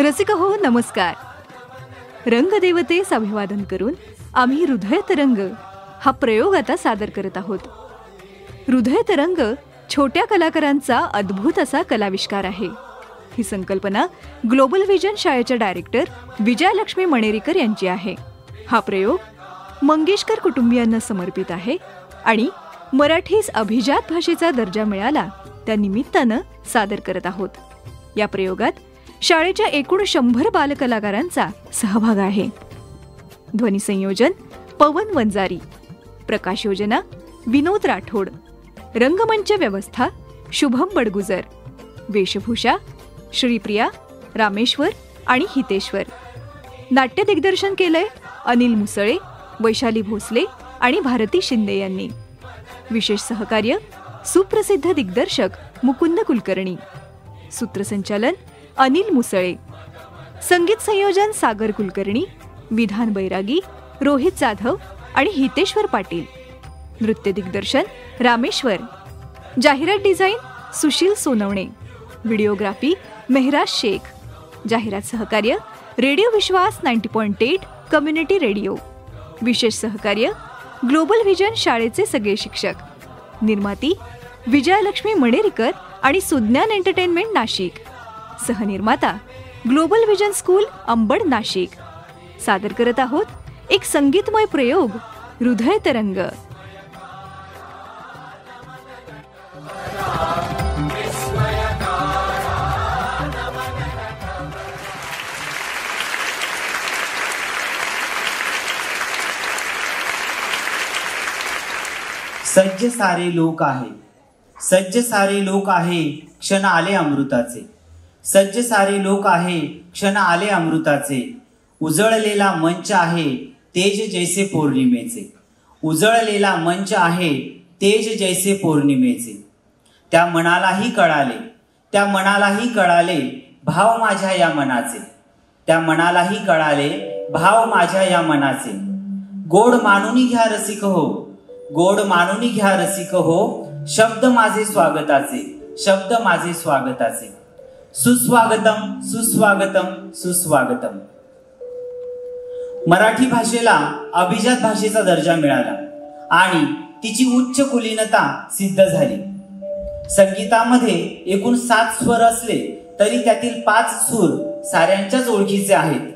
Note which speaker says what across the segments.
Speaker 1: रसिक हो नमस्कार. रंगदेवतेस अभिवादन करून आम्ही हृदय तरंग हा प्रयोग आता सादर करत आहोत. हृदय तरंग छोट्या कलाकारांचा अद्भुत असा कलाविष्कार आहे. ही संकल्पना ग्लोबल व्हिजन शाळेच्या डायरेक्टर विजयालक्ष्मी मणेरीकर यांची आहे. हा प्रयोग मंगेशकर कुटुंबियांना समर्पित आहे आणि मराठीस अभिजात भाषेचा दर्जा मिळाला त्या निमित्तानं सादर करत आहोत. या प्रयोगात शाळेच्या एकूण 100 बालकलाकारांचा सहभाग आहे. ध्वनी संयोजन पवन वंजारी, प्रकाश योजना विनोद राठोड, रंगमंच व्यवस्था शुभम बडगुजर, वेशभूषा श्रीप्रिया, रामेश्वर आणि हितेश्वर. नाट्य दिग्दर्शन केलंय अनिल मुसळे, वैशाली भोसले आणि भारती शिंदे यांनी. विशेष सहकार्य सुप्रसिद्ध दिग्दर्शक मुकुंद कुलकर्णी. सूत्रसंचालन अनिल मुसळे. संगीत संयोजन सागर कुलकर्णी, विधान बैरागी, रोहित जाधव आणि हितेश्वर पाटील. नृत्य दिग्दर्शन रामेश्वर. जाहिरात डिझाईन सुशील सोनवणे. व्हिडिओग्राफी मेहराज शेख. जाहिरात सहकार्य रेडिओ विश्वास 90.8 कम्युनिटी रेडिओ. विशेष सहकार्य ग्लोबल व्हिजन शाळेचे सगळे शिक्षक. निर्माती विजयालक्ष्मी मणेरीकर आणि सुज्ञान एंटरटेनमेंट नाशिक. सहनिर्माता global vision school Ambad Nashik. सादर करत आहोत एक संगीतमय प्रयोग हृदय तरंग.
Speaker 2: सज्ज सारे लोक आहे, सज्ज सारे लोक आहे, क्षण आले अमृताचे. सज्ज सारे लोक आहे, क्षण आले अमृताचे. उजळलेला मंच आहे, तेज जैसे पौर्णिमेचे. उजळलेला मंच आहे, तेज जैसे पौर्णिमेचे. त्या मनालाही कळाले, त्या मनालाही कळाले, भाव माझ्या या मनाचे. त्या मनालाही कळाले, भाव माझ्या या मनाचे. गोड मानूनी घ्या रसिक हो, गोड मानूनी घ्या रसिक हो, शब्द माझे स्वागताचे, शब्द माझे स्वागताचे. सुस्वागतम सुस्वागतम सुस्वागतम. मराठी भाषेला अभिजात भाषेचा दर्जा मिळाला आणि तिची उच्च कुलीनता सिद्ध झाली. संगीतामध्ये एकूण 7 स्वर असले तरी त्यातील 5 सूर साऱ्यांच्याच ओळखीचे आहेत.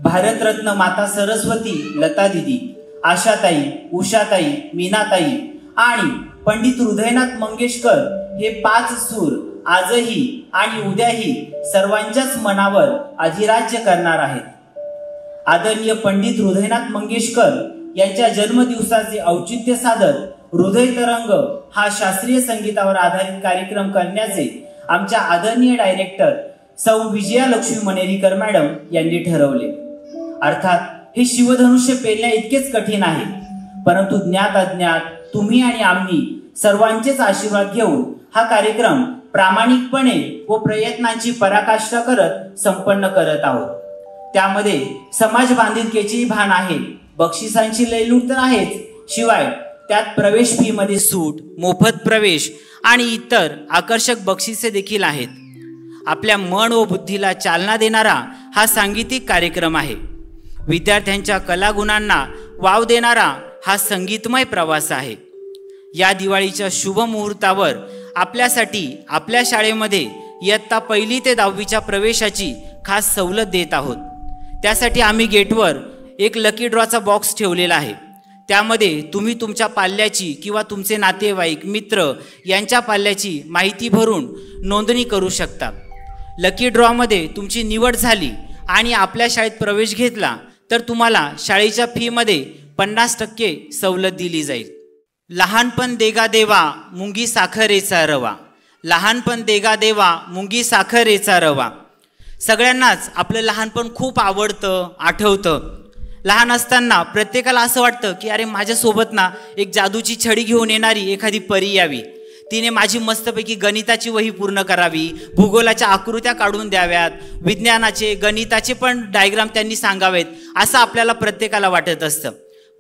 Speaker 2: भारतरत्न माता सरस्वती, लता दिदी, आशाताई, उषाताई, मीनाताई आणि पंडित हृदयनाथ मंगेशकर हे 5 सूर आजही आणि उद्याही सर्वांच्याच मनावर अधिराज्य करणार आहेत. आदरणीय पंडित हृदयनाथ मंगेशकर यांच्या जन्मदिवसाचे औचित्य साधत हृदय तरंग हा शास्त्रीय संगीतावर आधारित कार्यक्रम करण्याचे आमच्या आदरणीय डायरेक्टर सौ विजयालक्ष्मी मणेरीकर मॅडम यांनी ठरवले. अर्थात हे शिवधनुष्य पेलण्या इतकेच कठीण आहे, परंतु ज्ञात अज्ञात तुम्ही आणि आम्ही सर्वांचेच आशीर्वाद घेऊन हा कार्यक्रम प्रामाणिकपणे व प्रयत्नांची पराकाष्ठा करत संपन्न करत आहोत. त्यामध्ये समाज बांधिलकीची भान आहे, बक्षिसांची लयलूट तर आहेच, शिवाय त्यात प्रवेश फी मध्ये सूट, मोफत प्रवेश आणि इतर आकर्षक बक्षिसे देखील आहेत. आपल्या मन व बुद्धीला चालना देणारा हा सांगीतिक कार्यक्रम आहे. विद्यार्थ्यांच्या कलागुणांना वाव देणारा हा संगीतमय प्रवास आहे. या दिवाळीच्या शुभ मुहूर्तावर आपल्यासाठी आपल्या शाळेमध्ये इयत्ता 1ली ते 10वीच्या प्रवेशाची खास सवलत देत आहोत. त्यासाठी आम्ही गेटवर एक लकी ड्रॉचा बॉक्स ठेवलेला आहे. त्यामध्ये तुम्ही तुमच्या पाल्याची किंवा तुमचे नातेवाईक मित्र यांच्या पाल्याची माहिती भरून नोंदणी करू शकता. लकी ड्रॉमध्ये तुमची निवड झाली आणि आपल्या शाळेत प्रवेश घेतला तर तुम्हाला शाळेच्या फीमध्ये 50% सवलत दिली जाईल. लहानपण देगा देवा मुंगी साखरेचा रवा, लहानपण देगा देवा मुंगी साखरेचा रवा. सगळ्यांनाच आपलं लहानपण खूप आवडतं, आठवतं. लहान असताना प्रत्येकाला असं वाटतं की अरे माझ्यासोबत ना एक जादूची छडी घेऊन येणारी एखादी परी यावी, तिने माझी मस्तपैकी गणिताची वही पूर्ण करावी, भूगोलाच्या आकृत्या काढून द्याव्यात, विज्ञानाचे गणिताचे पण डायग्राम त्यांनी सांगावेत, असं आपल्याला प्रत्येकाला वाटत असतं.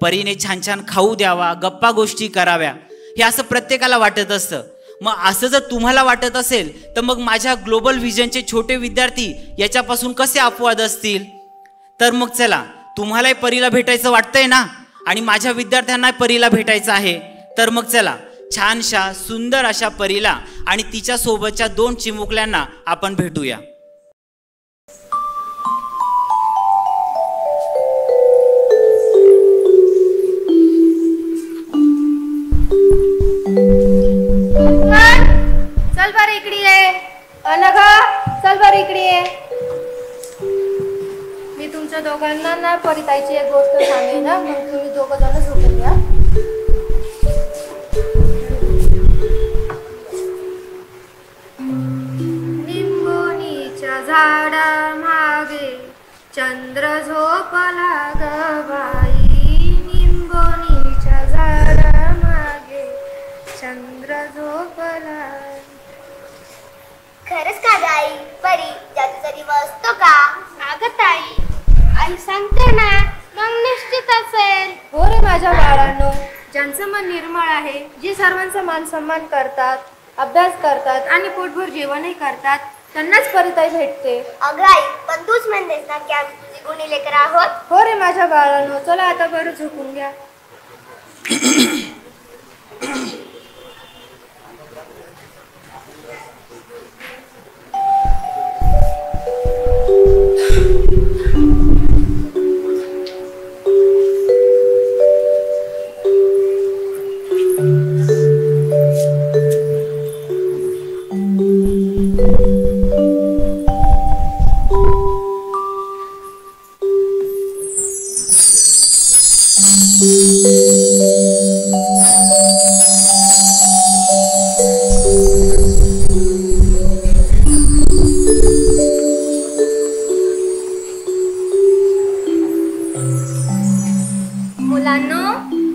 Speaker 2: परीने छान छान खाऊ द्यावा, गप्पा गोष्टी कराव्या, हे असं प्रत्येकाला वाटत असतं. मग असं जर तुम्हाला वाटत असेल तर मग माझ्या ग्लोबल व्हिजनचे छोटे विद्यार्थी याच्यापासून कसे अपवाद असतील? तर मग चला, तुम्हालाही परीला भेटायचं वाटतंय ना, आणि माझ्या विद्यार्थ्यांना परीला भेटायचं आहे, तर मग चला छानशा सुंदर अशा परीला आणि तिच्या सोबतच्या 2 चिमुकल्यांना आपण भेटूया.
Speaker 3: चल बरं इकडे ये. अनघा, चल बरं इकडे ये. मी तुमच्या दोघांना ना परिताईची एक गोष्ट सांगेन ना, मग तुम्ही दोघं जण झोपून घ्या. निंबोनीच्या झाडा मागे चंद्र झोपला ग बाई. निंबोनीच्या झाडा मागे चंद्र झोपला.
Speaker 4: खरंच का ग आई? परी जादूचा दिवा असतो का?
Speaker 3: अगं ताई, आई सांगते ना, मग निश्चित असेल. हो रे माझ्या बाळांनो, ज्यांचं मन निर्मळ आहे, जी सर्वांचा मान सन्मान करतात, अभ्यास करतात आणि पोटभर जेवणही करतात, त्यांनाच परिताई भेटते.
Speaker 4: अगं आई, पण तूच म्हणतेस ना की आम्ही तुझी गुणी लेकर आहोत.
Speaker 3: हो रे माझ्या बाळांनो, चला आता बरं झोपून घ्या.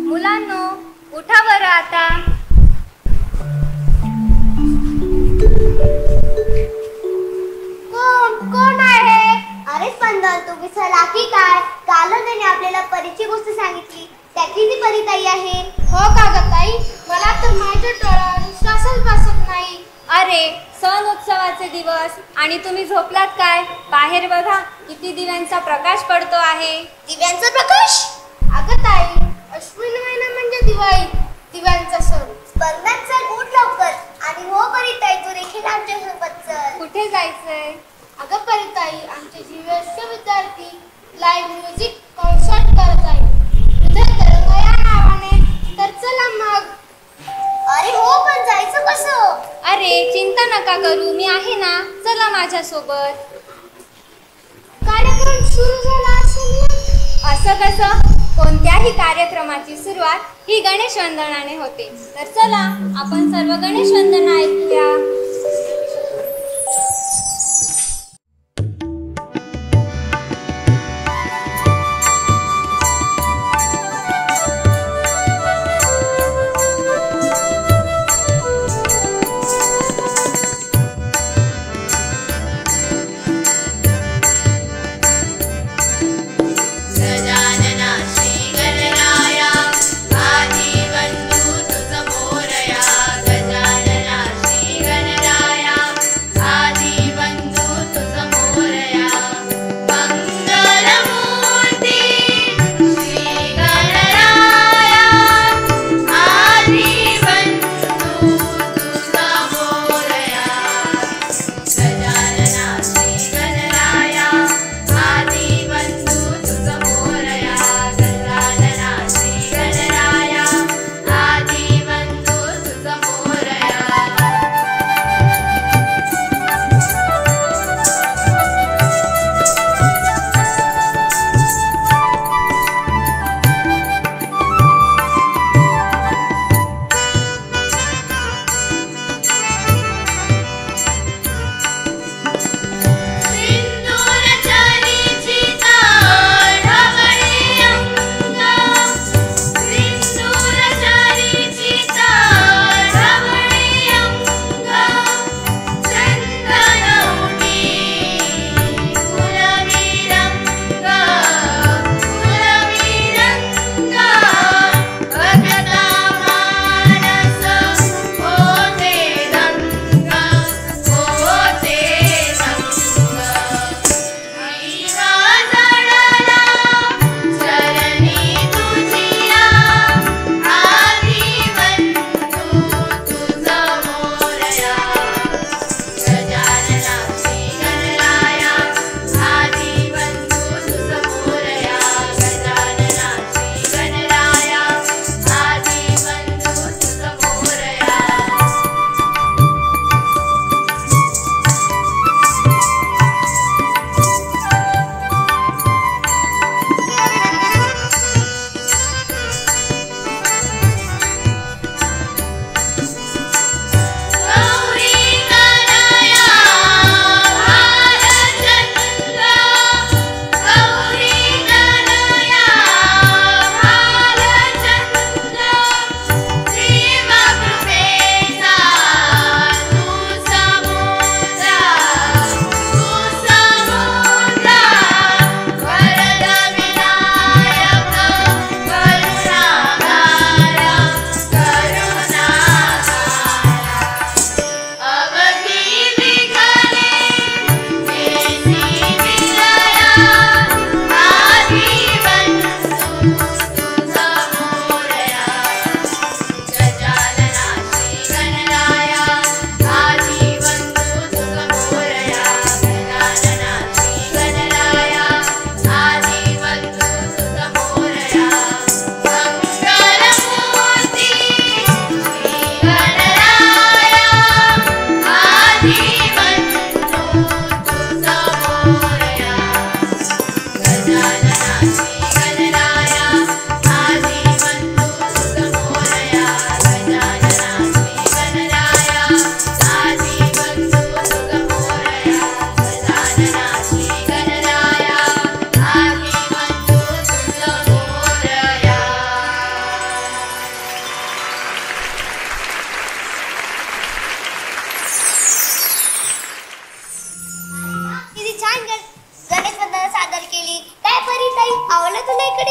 Speaker 3: मुलांनो, उठा बरं आता. कोण आहे?
Speaker 4: अरे स्पंदन, तू विसरला की काय? कालच त्याने आपल्याला परीची गोष्ट सांगितली, त्याची ती परिताई आहे.
Speaker 3: हो का ग ताई? मला तर माझ्या डोळ्यात श्वासच बसत नाही.
Speaker 5: अरे, सण उत्सवाचे दिवस आणि तुम्ही झोपलात काय? बाहेर बघा, किती दिव्यांचा प्रकाश पडतो आहे.
Speaker 4: दिव्यांचा प्रकाश?
Speaker 3: अगं ताई, अश्विन महिना म्हणजे दिवाळी, दिव्यांचा सण.
Speaker 4: स्पंदन, चल उठ लवकर. आणि हो परिताई, तू देखील आमच्या सोबत चल.
Speaker 5: कुठे जायचंय?
Speaker 3: अगं परिताई, आमचे जीवेश्वर विद्यार्थी लाईव्ह म्युझिक कॉन्सर्ट करत आहेत हृदय तरंग या नावाने. तर चला मग.
Speaker 4: अरे हो, पण जायचं कसं?
Speaker 5: अरे चिंता नका करू, मी आहे ना, चला माझ्यासोबत.
Speaker 3: कार्यक्रम सुरू झाला असेल ना?
Speaker 5: असं कसं? कोणत्याही कार्यक्रमाची सुरुवात ही गणेश वंदनाने होते. तर चला आपण सर्व गणेश वंदना ऐकूया.
Speaker 6: गजानना श्री गणराया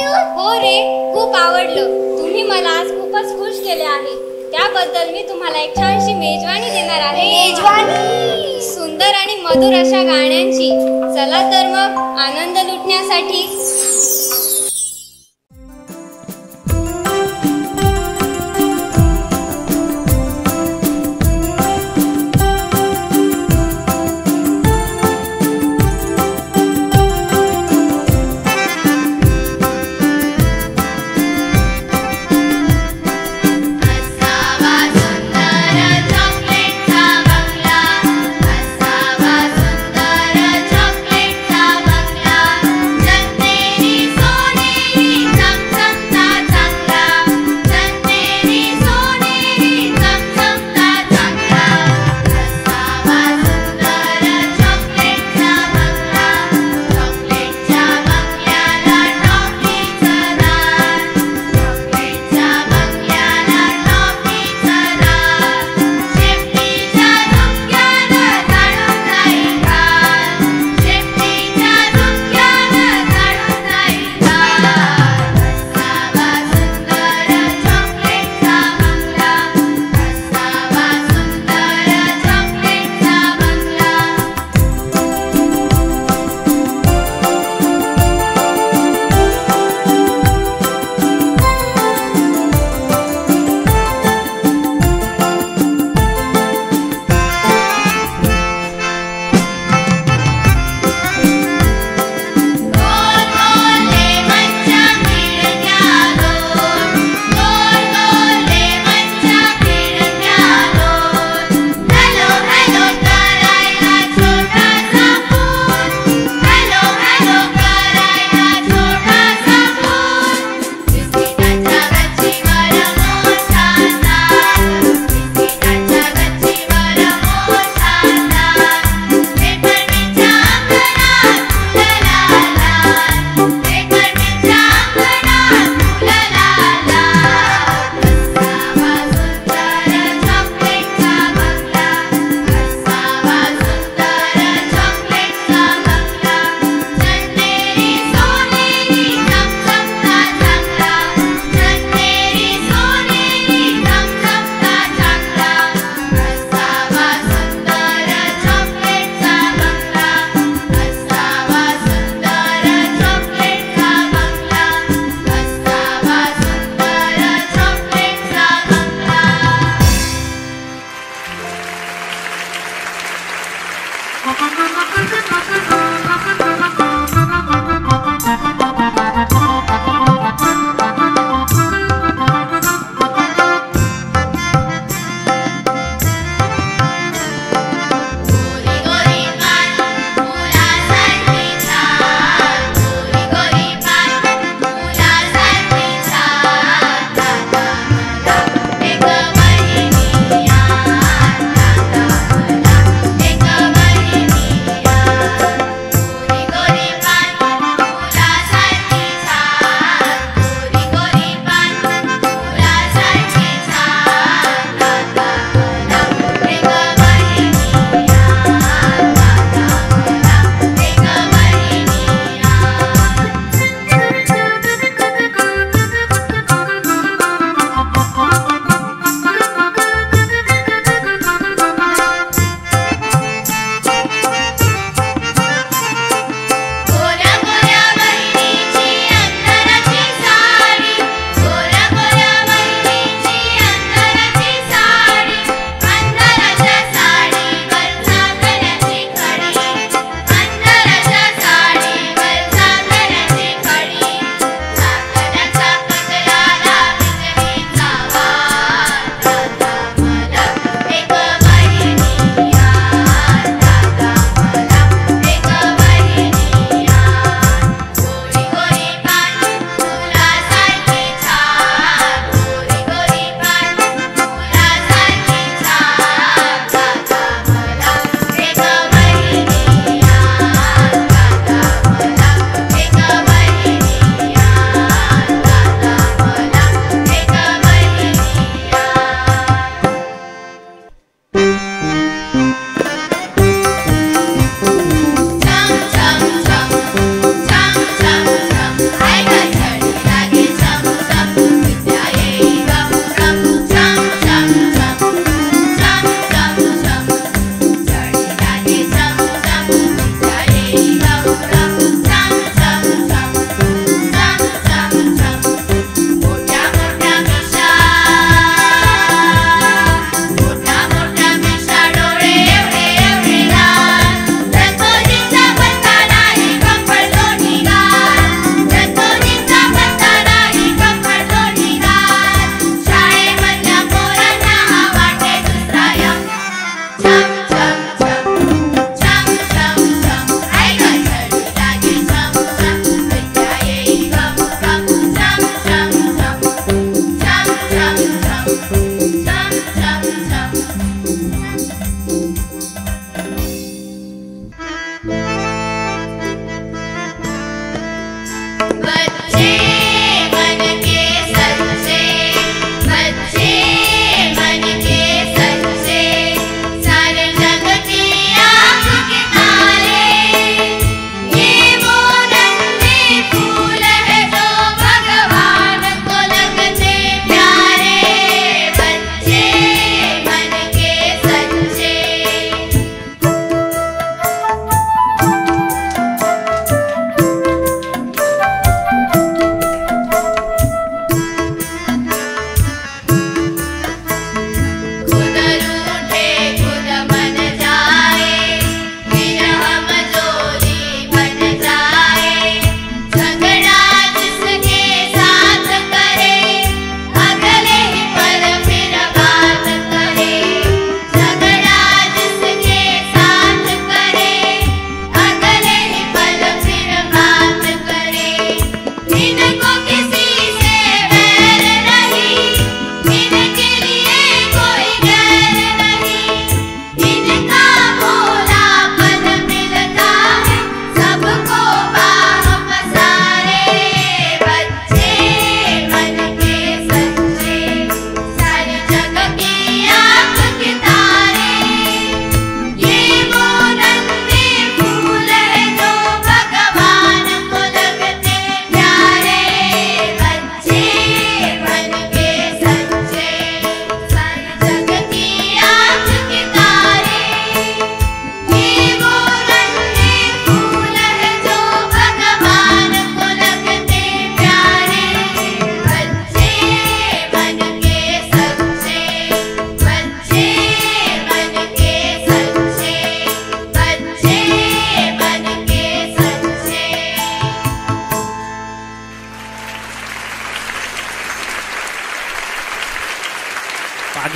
Speaker 5: हो रे, खूप आवडलं. तुम्ही मला आज खूपच खुश केले आहे. त्याबद्दल मी तुम्हाला एक छानशी मेजवानी देणार आहे.
Speaker 3: मेजवानी?
Speaker 5: सुंदर आणि मधुर अशा गाण्यांची. चला तर मग आनंद लुटण्यासाठी.
Speaker 3: गोरी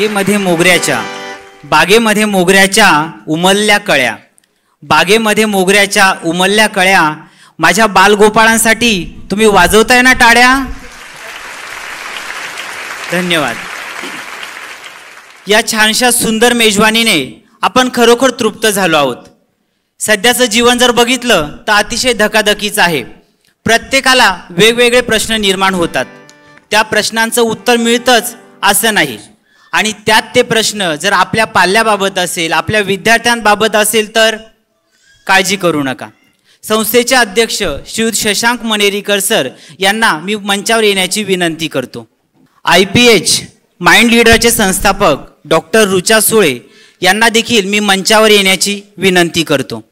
Speaker 2: बागेमध्ये मोगऱ्याच्या उमलल्या कळ्या, बागेमध्ये मोगऱ्याच्या उमलल्या कळ्या, माझ्या बालगोपाळांसाठी तुम्ही वाजवताय ना टाळ्या? धन्यवाद. या छानशा सुंदर मेजवानीने आपण खरोखर तृप्त झालो आहोत. सध्याचं जीवन जर बघितलं तर अतिशय धकाधकीचं आहे. प्रत्येकाला वेगवेगळे प्रश्न निर्माण होतात. त्या प्रश्नांचं उत्तर मिळतंच असं नाही, आणि त्यात ते प्रश्न जर आपल्या पाल्याबाबत असेल, आपल्या विद्यार्थ्यांबाबत असेल तर काळजी करू नका. संस्थेचे अध्यक्ष श्री शशांक मनेरीकर सर यांना मी मंचावर येण्याची विनंती करतो. IPH माइंड लीडरचे संस्थापक डॉक्टर ऋचा सुळे यांना देखील मी मंचावर येण्याची विनंती करतो.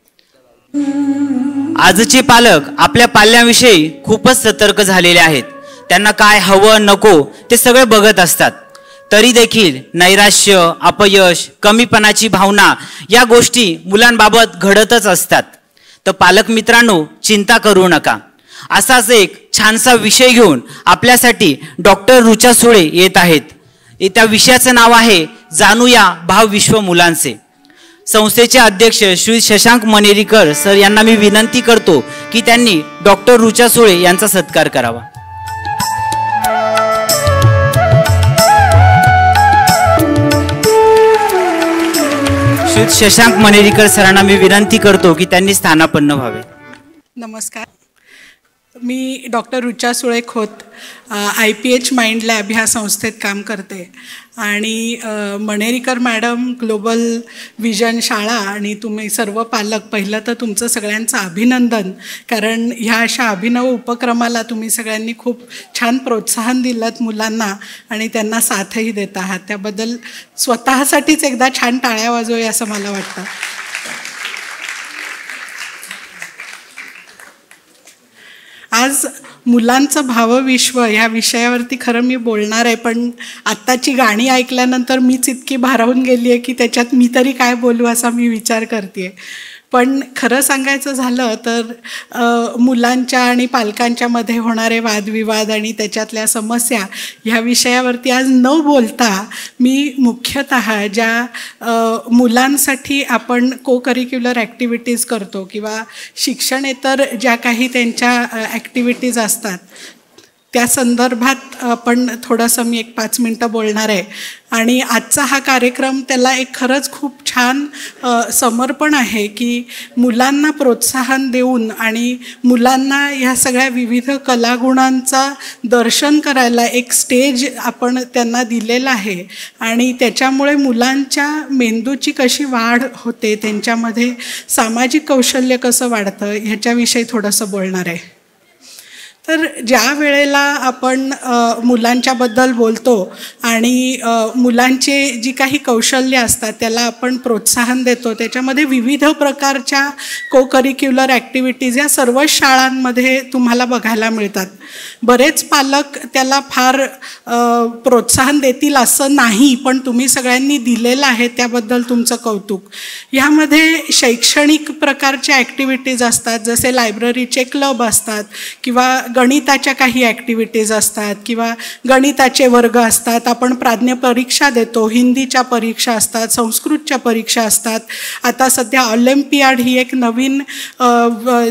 Speaker 2: आजचे पालक आपल्या पाल्यांविषयी खूपच सतर्क झालेले आहेत. त्यांना काय हवं नको ते सगळे बघत असतात. तरी देखील नैराश्य, अपयश, कमीपणाची भावना या गोष्टी मुलांबाबत घडतच असतात. तर पालक मित्रांनो, चिंता करू नका. असाच एक छानसा विषय घेऊन आपल्यासाठी डॉक्टर ऋचा सुळे येत आहेत. त्या विषयाचं नाव आहे जाणूया भावविश्व मुलांचे. संस्थेचे अध्यक्ष श्री शशांक मनेरीकर सर यांना मी विनंती करतो की त्यांनी डॉक्टर ऋचा सुळे यांचा सत्कार करावा. श्री शशांक मनेरीकर सरांना मी विनंती करतो की त्यांनी स्थानापन्न व्हावे.
Speaker 6: नमस्कार, मी doctor Rucha Sule Khot IPH mind lab ह्या संस्थेत काम करते आणि मनेरीकर मॅडम ग्लोबल विजन शाळा आणि तुम्ही सर्व पालक, पहिलं तर तुमचं सगळ्यांचं अभिनंदन, कारण ह्या अशा अभिनव उपक्रमाला तुम्ही सगळ्यांनी खूप छान प्रोत्साहन दिलं मुलांना आणि त्यांना साथही देत आहात. त्याबद्दल स्वतःसाठीच एकदा छान टाळ्या वाजवूया असं मला वाटतं. आज मुलांचं भावविश्व ह्या विषयावरती खरं मी बोलणार आहे, पण आत्ताची गाणी ऐकल्यानंतर मीच इतकी भारावून गेली आहे की त्याच्यात मी तरी काय बोलू असा मी विचार करते. पण खरं सांगायचं झालं तर मुलांच्या आणि पालकांच्या मध्ये होणारे वादविवाद आणि त्याच्यातल्या समस्या ह्या विषयावरती आज न बोलता मी मुख्यतः ज्या मुलांसाठी आपण को करिक्युलर ॲक्टिव्हिटीज करतो किंवा शिक्षणेतर ज्या काही त्यांच्या ॲक्टिव्हिटीज असतात त्या संदर्भात आपण थोडंसं मी 5 मिनटं बोलणार आहे. आणि आजचा हा कार्यक्रम त्याला एक खरंच खूप छान समर्पण आहे की मुलांना प्रोत्साहन देऊन आणि मुलांना ह्या सगळ्या विविध कलागुणांचा दर्शन करायला एक स्टेज आपण त्यांना दिलेला आहे आणि त्याच्यामुळे मुलांच्या मेंदूची कशी वाढ होते, त्यांच्यामध्ये सामाजिक कौशल्य कसं वाढतं ह्याच्याविषयी थोडंसं बोलणार आहे. तर ज्या वेळेला आपण मुलांच्याबद्दल बोलतो आणि मुलांचे जी काही कौशल्य असतात त्याला आपण प्रोत्साहन देतो, त्याच्यामध्ये विविध प्रकारच्या को करिक्युलर ॲक्टिव्हिटीज या सर्वच शाळांमध्ये तुम्हाला बघायला मिळतात. बरेच पालक त्याला फार प्रोत्साहन देतील असं नाही, पण तुम्ही सगळ्यांनी दिलेलं आहे त्याबद्दल तुमचं कौतुक. ह्यामध्ये शैक्षणिक प्रकारच्या ॲक्टिव्हिटीज असतात, जसे लायब्ररीचे क्लब असतात किंवा गणिताच्या काही ॲक्टिव्हिटीज असतात किंवा गणिताचे वर्ग असतात. आपण प्राज्ञ परीक्षा देतो, हिंदीच्या परीक्षा असतात, संस्कृतच्या परीक्षा असतात. आता सध्या ऑलिम्पियाड ही एक नवीन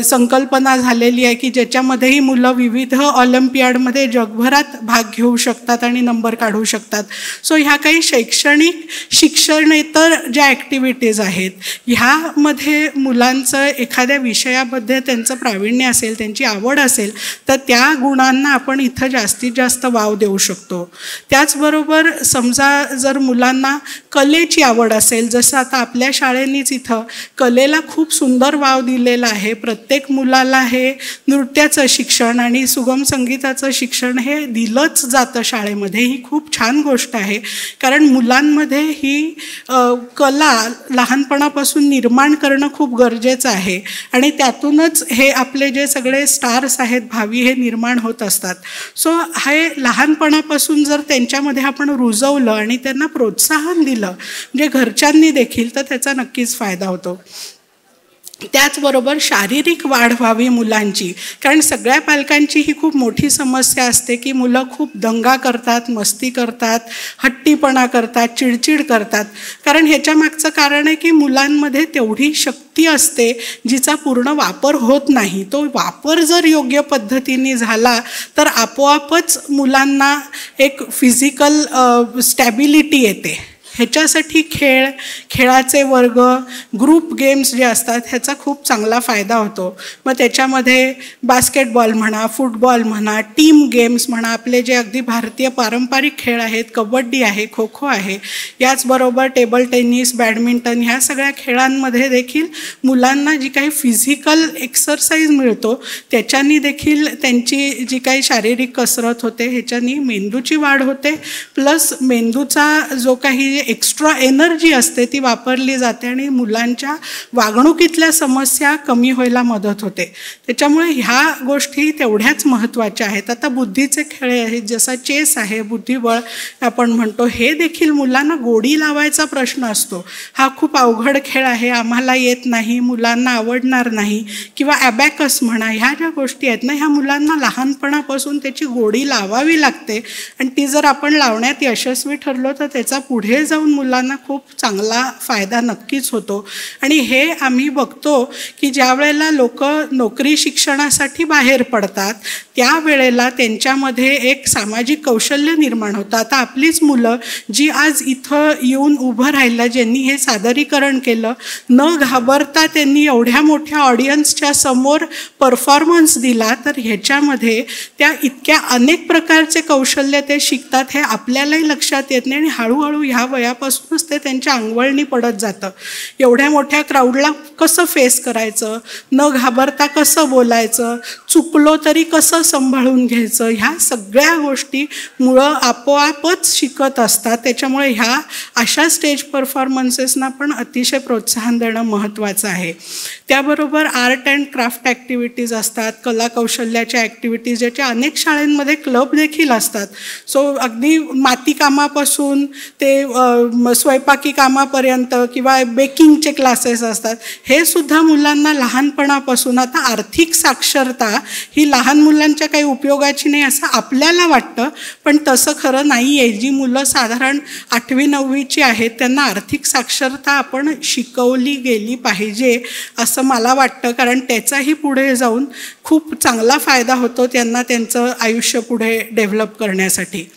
Speaker 6: संकल्पना झालेली आहे की ज्याच्यामध्येही मुलं विविध ऑलिम्पियाडमध्ये जगभरात भाग घेऊ शकतात आणि नंबर काढू शकतात. सो ह्या काही शैक्षणिक शिक्षणेतर ज्या ॲक्टिव्हिटीज आहेत ह्यामध्ये मुलांचं एखाद्या विषयामध्ये त्यांचं प्रावीण्य असेल, त्यांची आवड असेल तर त्या गुणांना आपण इथं जास्तीत जास्त वाव देऊ शकतो. त्याचबरोबर समजा जर मुलांना कलेची आवड असेल, जसं आता आपल्या शाळेनीच इथं कलेला खूप सुंदर वाव दिलेला आहे. प्रत्येक मुलाला हे नृत्याचं शिक्षण आणि सुगम संगीताचं शिक्षण हे दिलंच जातं शाळेमध्ये. ही खूप छान गोष्ट आहे, कारण मुलांमध्ये ही कला लहानपणापासून निर्माण करणं खूप गरजेचं आहे आणि त्यातूनच हे आपले जे सगळे स्टार्स आहेत भावी हे निर्माण होत असतात. सो हे लहानपणापासून जर त्यांच्यामध्ये आपण रुजवलं आणि त्यांना प्रोत्साहन दिलं म्हणजे घरच्यांनी देखील, तर त्याचा नक्कीच फायदा होतो. त्याचबरोबर शारीरिक वाढ व्हावी मुलांची, कारण सगळ्या पालकांची ही खूप मोठी समस्या असते की मुलं खूप दंगा करतात, मस्ती करतात, हट्टीपणा करतात, चिडचिड करतात. कारण ह्याच्या मागचं कारण आहे की मुलांमध्ये तेवढी शक्ती असते जिचा पूर्ण वापर होत नाही. तो वापर जर योग्य पद्धतीने झाला तर आपोआपच मुलांना एक फिजिकल स्टॅबिलिटी येते. ह्याच्यासाठी खेळाचे वर्ग, ग्रुप गेम्स जे असतात ह्याचा खूप चांगला फायदा होतो. मग त्याच्यामध्ये बास्केटबॉल म्हणा, फुटबॉल म्हणा, टीम गेम्स म्हणा, आपले जे अगदी भारतीय पारंपरिक खेळ आहेत, कबड्डी आहे, खो खो आहे, याचबरोबर टेबल टेनिस, बॅडमिंटन, ह्या सगळ्या खेळांमध्ये देखील मुलांना जी काही फिजिकल एक्सरसाइज मिळतो त्याच्यानी देखील त्यांची जी काही शारीरिक कसरत होते ह्याच्यानी मेंदूची वाढ होते, प्लस मेंदूचा जो काही एक्स्ट्रा एनर्जी असते ती वापरली जाते आणि मुलांच्या वागणुकीतल्या समस्या कमी व्हायला मदत होते. त्याच्यामुळे ह्या गोष्टी तेवढ्याच महत्त्वाच्या आहेत. आता बुद्धीचे खेळ आहेत, जसा चेस आहे, बुद्धिबळ आपण म्हणतो, हे देखील मुलांना गोडी लावायचा प्रश्न असतो. हा खूप अवघड खेळ आहे, आम्हाला येत नाही, मुलांना आवडणार नाही, किंवा ॲबॅकस म्हणा, ह्या ज्या गोष्टी आहेत ना, ह्या मुलांना लहानपणापासून त्याची गोडी लावावी लागते. आणि ती जर आपण लावण्यात यशस्वी ठरलो तर त्याचा पुढे जाऊन मुलांना खूप चांगला फायदा नक्कीच होतो. आणि हे आम्ही बघतो की ज्या वेळेला लोक नोकरी शिक्षणासाठी बाहेर पडतात त्यावेळेला त्यांच्यामध्ये एक सामाजिक कौशल्य निर्माण होतं. आता आपलीच मुलं जी आज इथं येऊन उभं राहिलं, ज्यांनी हे सादरीकरण केलं, न घाबरता त्यांनी एवढ्या मोठ्या ऑडियन्सच्या समोर परफॉर्मन्स दिला, तर ह्याच्यामध्ये त्या इतक्या अनेक प्रकारचे कौशल्य ते शिकतात हे आपल्यालाही लक्षात येत नाही. आणि हळूहळू ह्या वयापासूनच ते त्यांच्या अंगवळणी पडत जातं. एवढ्या मोठ्या क्राऊडला कसं फेस करायचं, न घाबरता कसं बोलायचं, चुकलो तरी कसं सांभाळून घ्यायचं, ह्या सगळ्या गोष्टी मुलं आपोआपच शिकत असतात. त्याच्यामुळे ह्या अशा स्टेज परफॉर्मन्सेसना पण अतिशय प्रोत्साहन देणं महत्त्वाचं आहे. त्याबरोबर आर्ट अँड क्राफ्ट ॲक्टिव्हिटीज असतात, कला कौशल्याच्या ॲक्टिव्हिटीज, ज्याच्या अनेक शाळांमध्ये क्लब देखील असतात. सो अगदी मातीकामापासून ते स्वयंपाकी कामापर्यंत किंवा बेकिंगचे क्लासेस असतात. हे सुद्धा मुलांना लहानपणापासून, आता आर्थिक साक्षरता ही लहान मुलांच्या काही उपयोगाची नाही असं आपल्याला वाटतं, पण तसं खरं नाही आहे. जी मुलं साधारण 8वी-9वीची आहेत त्यांना आर्थिक साक्षरता आपण शिकवली गेली पाहिजे असं मला वाटतं, कारण त्याचाही पुढे जाऊन खूप चांगला फायदा होतो त्यांना त्यांचं आयुष्य पुढे डेव्हलप करण्यासाठी.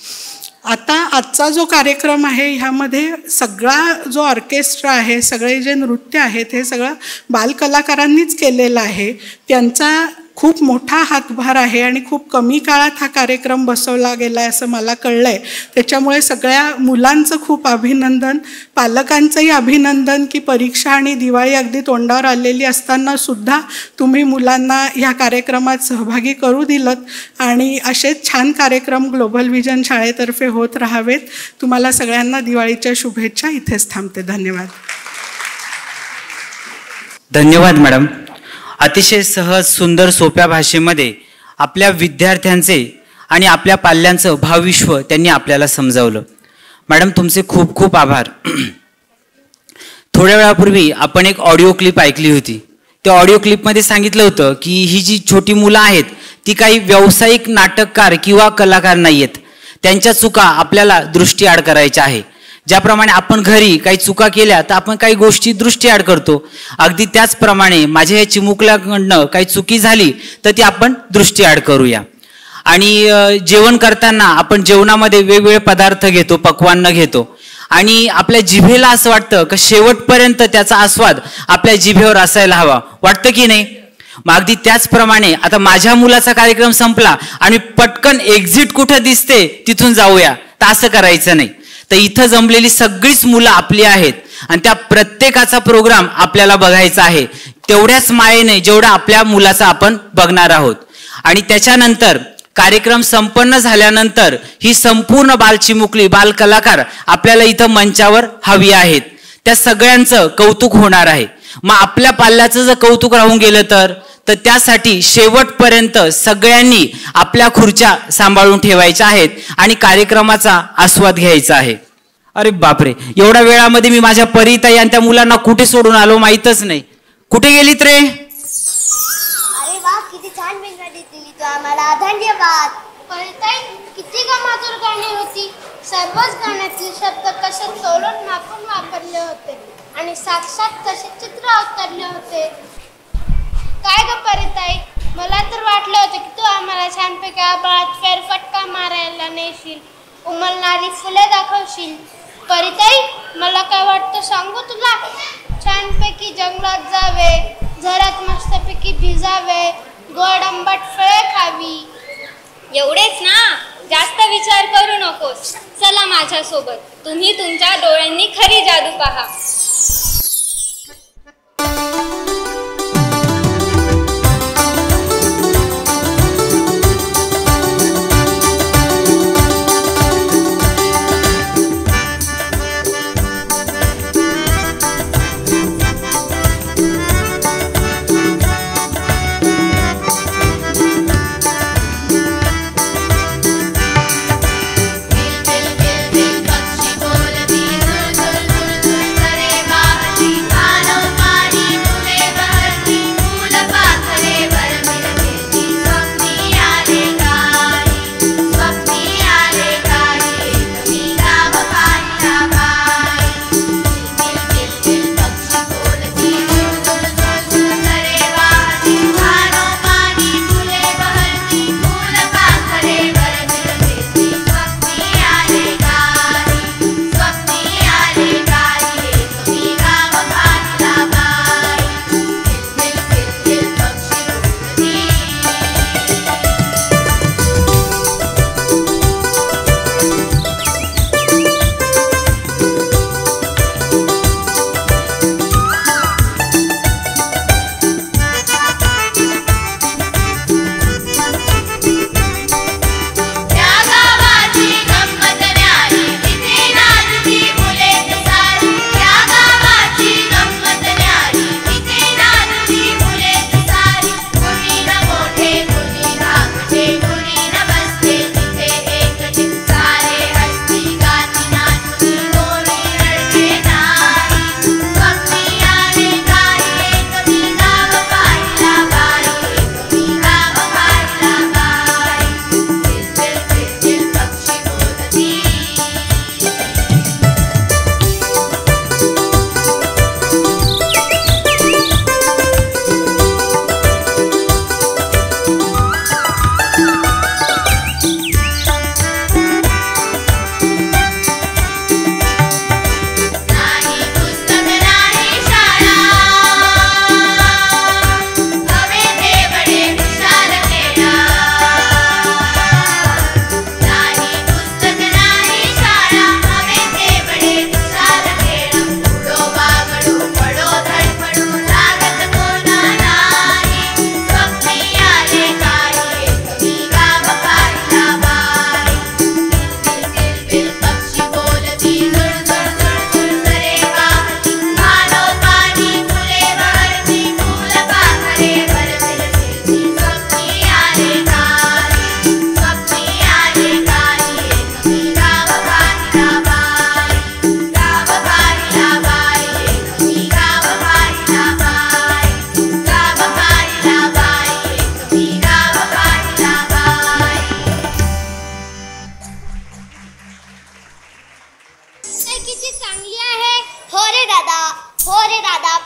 Speaker 6: आता आजचा जो कार्यक्रम आहे ह्यामध्ये सगळा जो ऑर्केस्ट्रा आहे, सगळे जे नृत्य आहेत हे सगळं बालकलाकारांनीच केलेलं आहे. त्यांचा खूप मोठा हातभार आहे आणि खूप कमी काळात हा कार्यक्रम बसवला गेला आहे असं मला कळलं आहे. त्याच्यामुळे सगळ्या मुलांचं खूप अभिनंदन, पालकांचंही अभिनंदन की परीक्षा आणि दिवाळी अगदी तोंडावर आलेली असतानासुद्धा तुम्ही मुलांना ह्या कार्यक्रमात सहभागी करू दिलत आणि असेच छान कार्यक्रम ग्लोबल व्हिजन शाळेतर्फे होत राहावेत. तुम्हाला सगळ्यांना दिवाळीच्या शुभेच्छा. इथेच थांबते. धन्यवाद.
Speaker 2: धन्यवाद मॅडम. अतिशय सहज, सुंदर, सोप्या भाषेमध्ये आपल्या विद्यार्थ्यांचे आणि आपल्या पाल्यांचं भावविश्व त्यांनी आपल्याला समजावलं. मॅडम तुमचे खूप खूप आभार. थोड्या वेळापूर्वी आपण एक ऑडिओ क्लिप ऐकली होती. त्या ऑडिओ क्लिपमध्ये सांगितलं होतं की ही जी छोटी मुलं आहेत ती काही व्यावसायिक नाटककार किंवा कलाकार नाही आहेत. त्यांच्या चुका आपल्याला दृष्टीआड करायच्या आहे. ज्याप्रमाणे आपण घरी काही चुका केल्या तर आपण काही गोष्टी दृष्टीआड करतो, अगदी त्याचप्रमाणे माझ्या या चिमुकल्याकडनं काही चुकी झाली तर ती आपण दृष्टीआड करूया. आणि जेवण करताना आपण जेवणामध्ये वेगवेगळे पदार्थ घेतो, पक्वान्न घेतो आणि आपल्या जिभेला असं वाटतं की शेवटपर्यंत त्याचा आस्वाद आपल्या जिभेवर असायला हवा, वाटतं की नाही? मग अगदी त्याचप्रमाणे आता माझ्या मुलाचा कार्यक्रम संपला आणि पटकन एक्झिट कुठं दिसते तिथून जाऊया, तर असं करायचं नाही. तर इथं जमलेली सगळीच मुलं आपली आहेत आणि त्या प्रत्येकाचा प्रोग्राम आपल्याला बघायचा आहे तेवढ्याच मायेने जेवढा आपल्या मुलाचा आपण बघणार आहोत. आणि त्याच्यानंतर कार्यक्रम संपन्न झाल्यानंतर ही संपूर्ण बालचिमुकली, बालकलाकार आपल्याला इथं मंचावर हवी आहेत. त्या सगळ्यांचं कौतुक होणार आहे. मग आपल्या पाल्याचं जर कौतुक राहून गेलं तर त्यासाठी शेवटपर्यंत सगळ्यांनी आपल्या खुर्च्या सांभाळून ठेवायच्या आहेत आणि कार्यक्रमाचा आस्वाद घ्यायचा आहे. अरे बापरे, एवढ्या वेळामध्ये मी माझ्या परिताई आणि त्या मुलांना कुठे सोडून आलो माहीतच नाही. कुठे गेलीत रे?
Speaker 4: अरे वा, किती छान मेलडी दिली तू आम्हाला, धन्यवाद.
Speaker 3: परिताई, किती गमाजूर गाणी होती. सर्वच गाण्यातील शब्द कसे तोलून मापून वापरले होते आणि साक्षात कसे चित्र अवतरले होते. काय ग परिताई, मला तर वाटलं होतं की तू आम्हाला छानपैकी आबाळात फेरफटका मारायला नेशील, उमलणारी फुले दाखवशील. परिताई, मला काय वाटतं सांगू तुला? छानपैकी जंगलात जावे, झरात मस्तपैकी भिजावे, गोड आंबट फळे खावी.
Speaker 5: एवढेच ना, जास्त विचार करू नकोस. चला माझ्यासोबत, तुम्ही तुमच्या डोळ्यांनी खरी जादू पहा.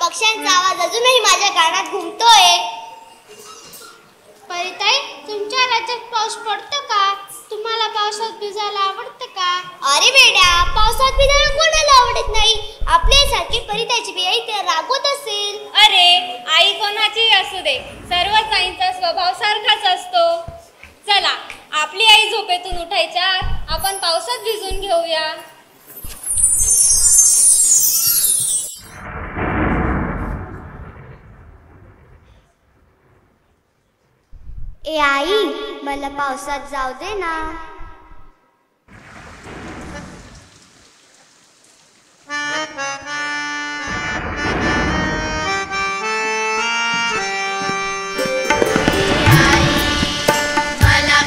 Speaker 4: पक्ष्यांचा आवाज अजूनही माझ्या कानात घुमतोय.
Speaker 3: परिताई, तुमच्या राज्यात पाऊस पडतो का? तुम्हाला पावसात भिजायला आवडतं का?
Speaker 4: अरे बेड्या, पावसात भिजायला कोणाला आवडत नाही? आपल्यासारखी परिताईची बियाई ते रागवत असेल.
Speaker 5: अरे, आई कोणाची असू दे, सर्वच आईंचा स्वभाव सारखाच असतो. चला, आपली आई झोपेतून उठायच्या आपण पावसात भिजून घेऊया.
Speaker 4: ए आई, मला पावसात जाऊ दे ना.
Speaker 3: मला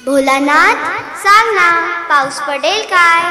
Speaker 4: भोलानाथ सांग ना, पाऊस पडेल काय?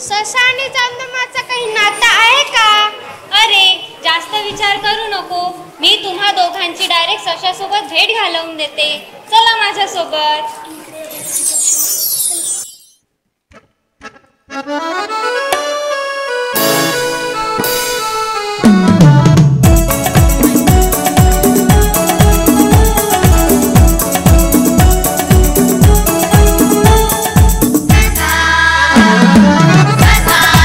Speaker 5: ससा आणि चंदमाचा काही नाता आहे का? अरे जास्त विचार करू नको, मी तुम्हा दोघांची डायरेक्ट सशासोबत भेट घालवून देते. चला माझ्यासोबत.
Speaker 7: Sasa,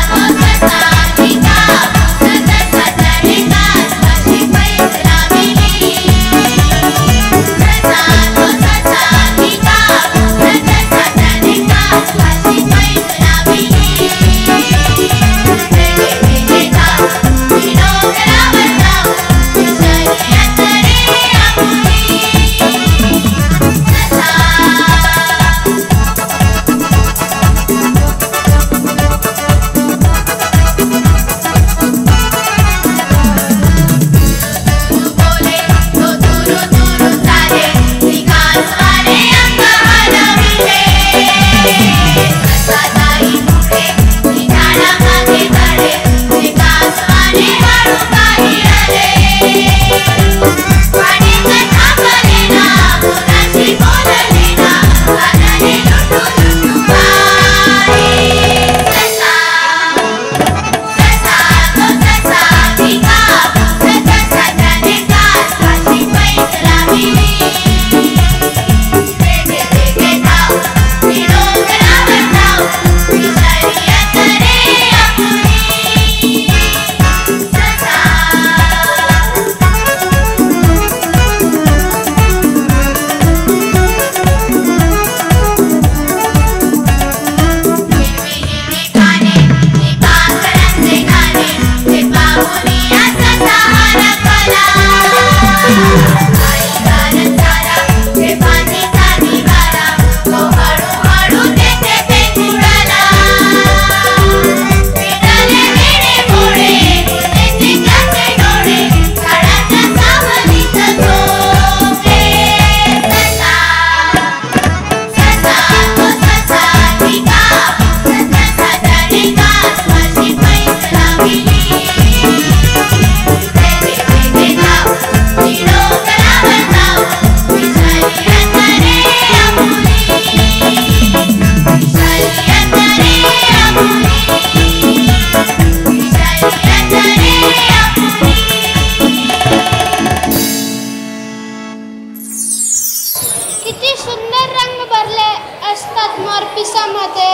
Speaker 3: सुंदर रंग भरले असतात मोरपिसामध्ये.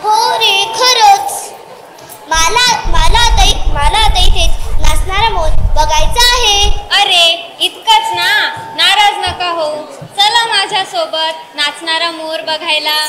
Speaker 4: हो रे, खरंच. मला आता इथे नाचणारा मोर बघायचा आहे.
Speaker 5: अरे इतकंच ना, नाराज नका हो. चला माझ्यासोबत नाचणारा मोर बघायला.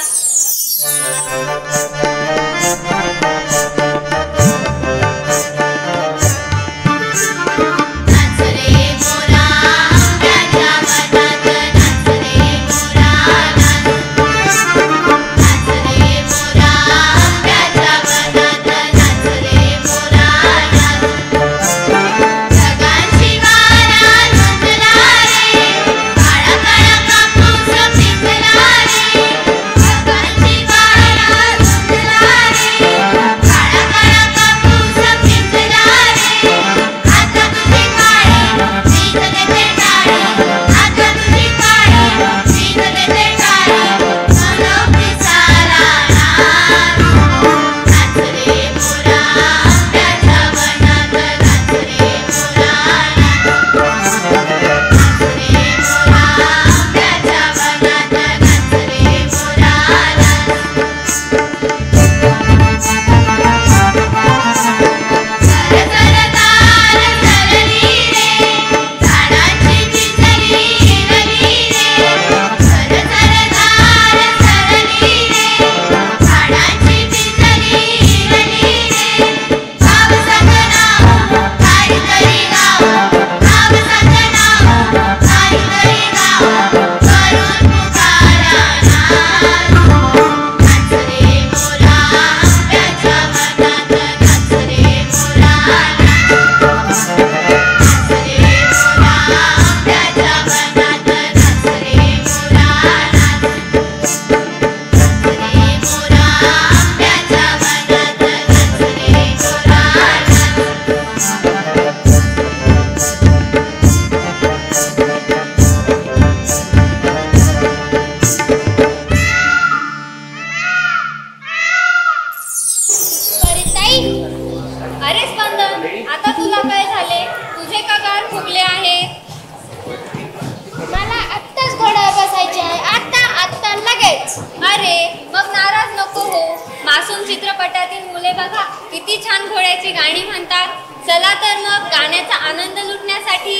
Speaker 5: चित्रपटातील मुले बघा किती छान घोड्याची गाणी म्हणतात. चला तर मग गाण्याचा आनंद लुटण्यासाठी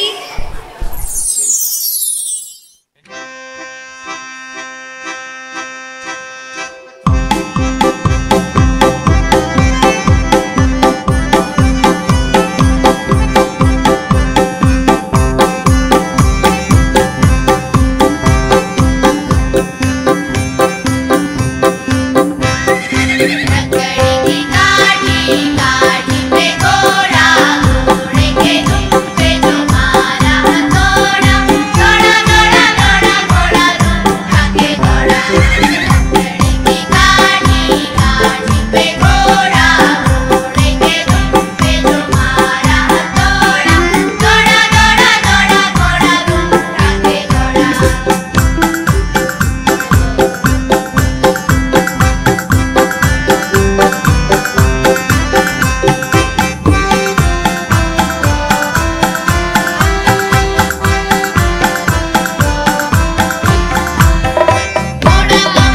Speaker 3: घोडा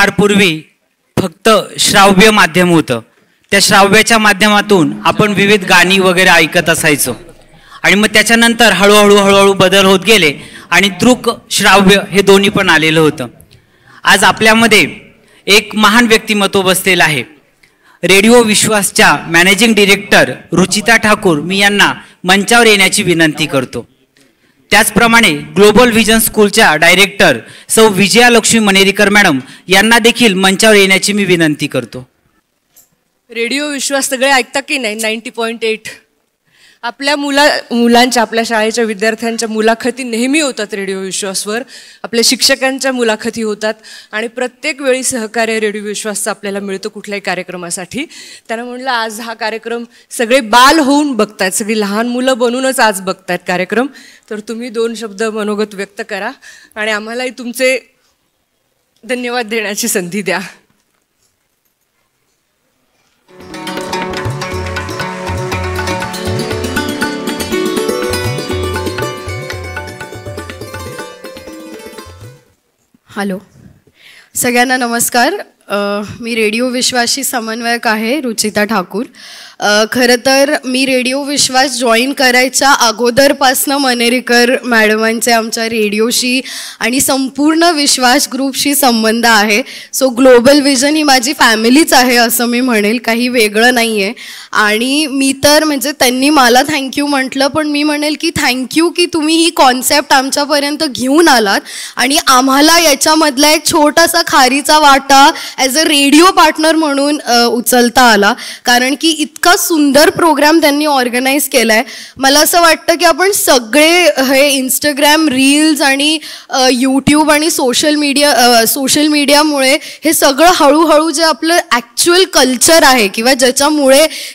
Speaker 2: फार पूर्वी फक्त श्राव्य माध्यम होतं. त्या श्राव्याच्या माध्यमातून आपण विविध गाणी वगैरे ऐकत असायचो आणि मग त्याच्यानंतर हळूहळू बदल होत गेले आणि दृक श्राव्य हे दोन्ही पण आलेलं होतं. आज आपल्यामध्ये एक महान व्यक्तिमत्व बसलेलं आहे. रेडिओ विश्वासच्या मॅनेजिंग डिरेक्टर रुचिता ठाकूर, मी यांना मंचावर येण्याची विनंती करतो. त्याचप्रमाणे ग्लोबल व्हिजन स्कूलच्या डायरेक्टर सौ विजयालक्ष्मी मनेरीकर मॅडम यांना देखील मंचावर येण्याची मी विनंती करतो.
Speaker 7: रेडिओ विश्वास सगळे ऐकता की नाही? 90.8 आपल्या मुलांच्या आपल्या शाळेच्या विद्यार्थ्यांच्या मुलाखती नेहमी होतात रेडिओ विश्वासवर. आपल्या शिक्षकांच्या मुलाखती होतात आणि प्रत्येक वेळी सहकार्य रेडिओ विश्वासचं आपल्याला मिळतं कुठल्याही कार्यक्रमासाठी. त्यानं म्हणलं आज हा कार्यक्रम सगळे बाल होऊन बघतायत, सगळी लहान मुलं बनूनच आज बघतायत कार्यक्रम. तर तुम्ही 2 शब्द मनोगत व्यक्त करा आणि आम्हालाही तुमचे धन्यवाद देण्याची संधी द्या.
Speaker 8: हॅलो, सगळ्यांना नमस्कार. मी रेडिओ विश्वासची समन्वयक आहे रुचिता ठाकूर. खरं तर मी रेडिओ विश्वास जॉईन करायच्या अगोदरपासनं मनेरीकर मॅडमांचे आमच्या रेडिओशी आणि संपूर्ण विश्वास ग्रुपशी संबंध आहे. सो ग्लोबल विजन ही माझी फॅमिलीच आहे असं मी म्हणेल, काही वेगळं नाही आहे. आणि मी तर म्हणजे त्यांनी मला थँक्यू म्हटलं, पण मी म्हणेल की थँक्यू की तुम्ही ही कॉन्सेप्ट आमच्यापर्यंत घेऊन आलात आणि आम्हाला याच्यामधला एक छोटासा खारीचा वाटा ॲज अ रेडिओ पार्टनर म्हणून उचलता आला. कारण की इतका सुंदर प्रोग्राम त्यांनी ऑर्गनाईज केला आहे. मला असं वाटतं की आपण सगळे हे इंस्टाग्राम रील्स आणि यूट्यूब आणि सोशल मीडियामुळे हे सगळं हळूहळू जे आपलं ॲक्च्युअल कल्चर आहे किंवा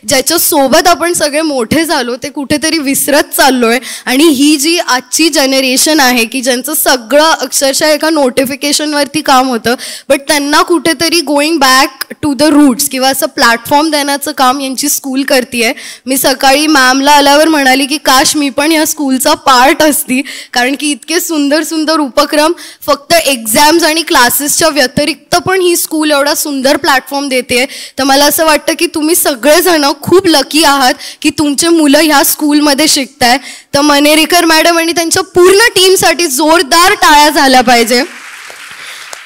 Speaker 8: ज्याच्यासोबत आपण सगळे मोठे झालो ते कुठेतरी विसरत चाललो आहे. आणि ही जी आजची जनरेशन आहे की ज्यांचं सगळं अक्षरशः एका नोटिफिकेशनवरती काम होतं, बट त्यांना कुठेतरी going back to the roots किंवा असं प्लॅटफॉर्म देण्याचं काम यांची स्कूल करते. मी सकाळी मॅमला आल्यावर म्हणाली की काश मी पण या स्कूलचा पार्ट असती, कारण की इतके सुंदर सुंदर उपक्रम फक्त एक्झाम्स आणि क्लासेसच्या व्यतिरिक्त पण ही स्कूल एवढा सुंदर प्लॅटफॉर्म देते. तर मला असं वाटतं की तुम्ही सगळेजण खूप लकी आहात की तुमचे मुलं ह्या स्कूलमध्ये शिकताय. तर मनेरीकर मॅडम आणि त्यांच्या पूर्ण टीमसाठी जोरदार टाळ्या झाल्या पाहिजे,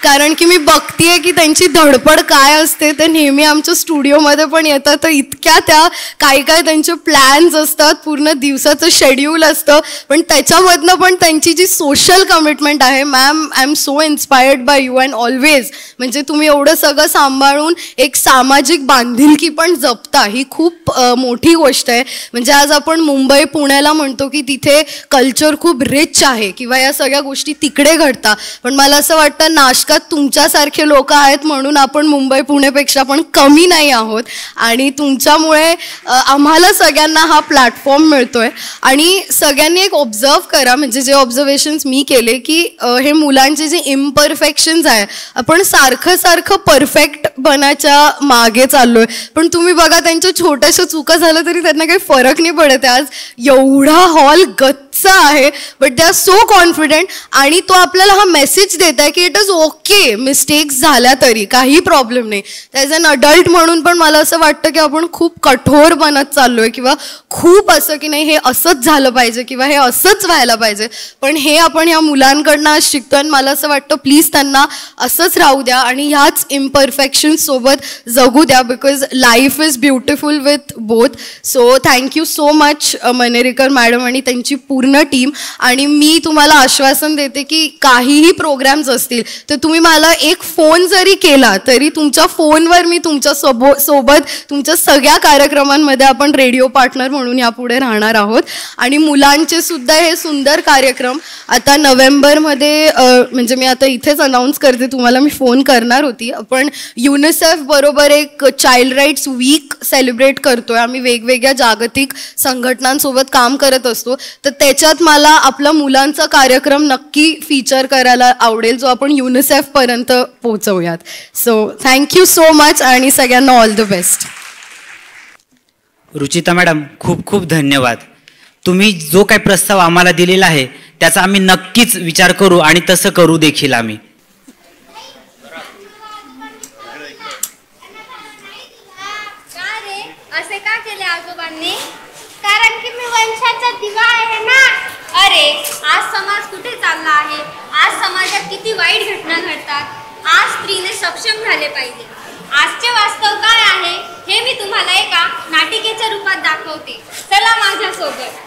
Speaker 8: कारण की मी बघतीये की त्यांची धडपड काय असते. ते नेहमी आमच्या स्टुडिओमध्ये पण येतात, तर इतक्या त्या काय त्यांचे प्लॅन्स असतात, पूर्ण दिवसाचं शेड्यूल असतं, पण त्याच्यामधनं पण त्यांची जी सोशल कमिटमेंट आहे. Ma'am, I am so inspired bye you and always. म्हणजे तुम्ही एवढं सगळं सांभाळून एक सामाजिक बांधिलकी पण जपता, ही खूप मोठी गोष्ट आहे. म्हणजे आज आपण मुंबई पुण्याला म्हणतो की तिथे कल्चर खूप रिच आहे किंवा या सगळ्या गोष्टी तिकडे घडतात, पण मला असं वाटतं नाशकात तुमच्यासारखे लोक आहेत म्हणून आपण मुंबई पुण्यापेक्षा पण कमी नाही आहोत. आणि तुमच्यामुळे आम्हाला सगळ्यांना हा प्लॅटफॉर्म मिळतोय. आणि सगळ्यांनी एक ऑब्झर्व करा, म्हणजे जे ऑब्झर्वेशन्स मी केले की हे मुलांचे जे इम्परफेक्शन्स आहे, आपण सारखं परफेक्ट बनायच्या मागे चाललोय, पण तुम्ही बघा त्यांच्या छोट्याशा चुका झाल्या तरी त्यांना काही फरक नाही पडत. आज एवढा हॉल गच्च आहे, but they are so confident. आणि तो आपल्याला हा मेसेज देत आहे की इट इज ओके, मिस्टेक्स झाल्या तरी काही प्रॉब्लेम नाही. ॲज अन अडल्ट म्हणून पण मला असं वाटतं की आपण खूप कठोर बनत चाललोय किंवा खूप असं की नाही हे असंच झालं पाहिजे किंवा हे असंच व्हायला पाहिजे, पण हे आपण ह्या मुलांकडनं आज शिकतोय. आणि मला असं वाटतं प्लीज त्यांना असंच राहू द्या आणि ह्याच इम्परफेक्शन सोबत जगू द्या, because life is beautiful with both. So thank you so much Manerikar madam आणि त्यांची पूर्ण टीम. आणि मी तुम्हाला आश्वासन देते की काहीही प्रोग्राम्स असतील तर तुम्ही मला एक फोन जरी केला तरी तुमच्या फोनवर मी तुमच्या सोबत तुमच्या सगळ्या कार्यक्रमांमध्ये आपण रेडिओ पार्टनर म्हणून यापुढे राहणार आहोत. आणि मुलांचे सुद्धा हे सुंदर कार्यक्रम आता नोव्हेंबरमध्ये, म्हणजे मी आता इथेच अनाऊन्स करते, तुम्हाला मी फोन करणार होती, आपण युनिसेफ बरोबर एक चाइल्ड राईट्स वीक सेलिब्रेट करतोय. आम्ही वेगवेगळ्या जागतिक संघटनांसोबत काम करत असतो, तर त्याच्यात मला आपला मुलांचा कार्यक्रम नक्की फीचर करायला आवडेल, जो आपण युनिसेफ पर्यंत पोहोचवूयात. सो थँक्यू सो मच आणि सगळ्यांना all the best.
Speaker 2: Ruchita madam, खूप खूप धन्यवाद. तुम्ही जो काही प्रस्ताव आम्हाला दिलेला आहे त्याचा आम्ही नक्कीच विचार करू आणि तसं करू देखील आम्ही.
Speaker 3: वंशाचा दिवा आहे ना.
Speaker 5: अरे आज समाज कुठे चालला आहे? आज समाजात किती वाईट घटना घडतात. आज स्त्रीने सक्षम झाले पाहिजे. आजचे वास्तव काय आहे हे मी तुम्हाला एका नाटिकेच्या रूपात दाखवते. चला माझ्यासोबत.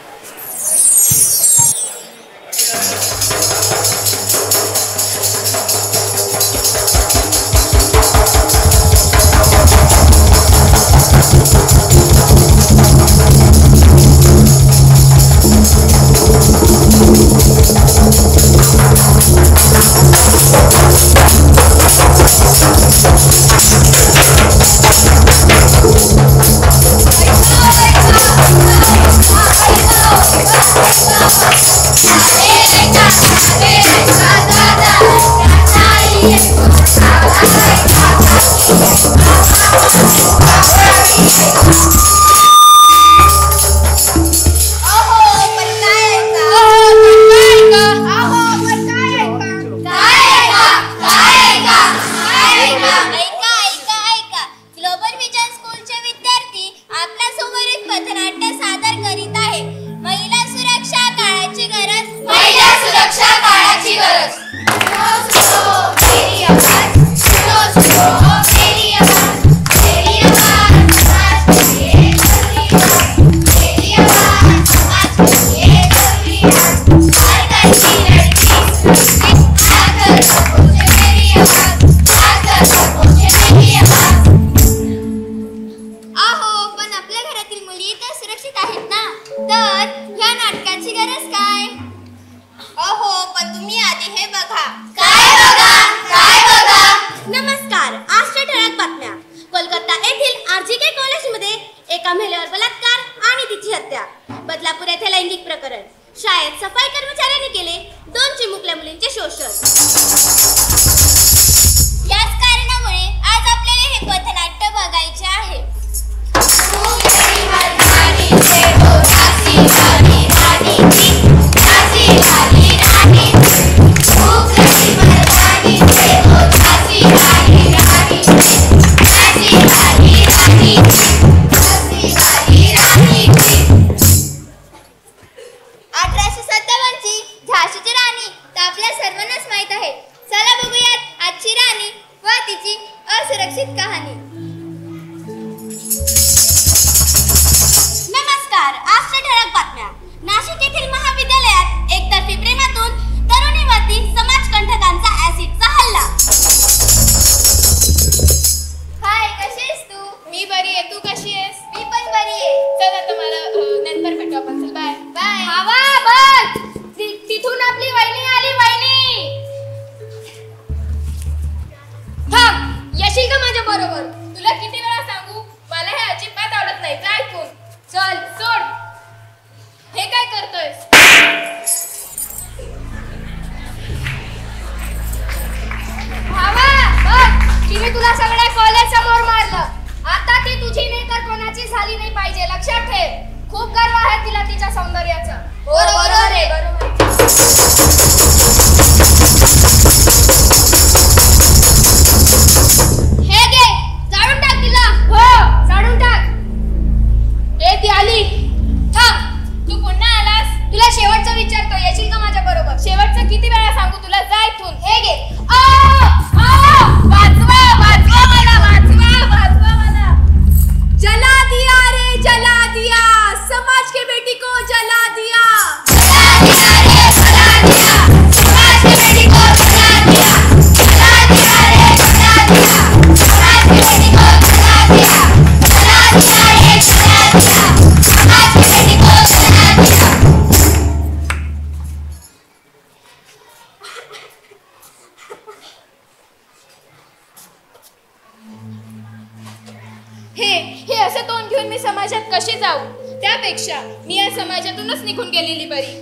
Speaker 3: हे असं तोंड घेऊन मी समाजात कशी जाऊ? त्यापेक्षा मी या समाजातूनच निघून गेलेली बरी.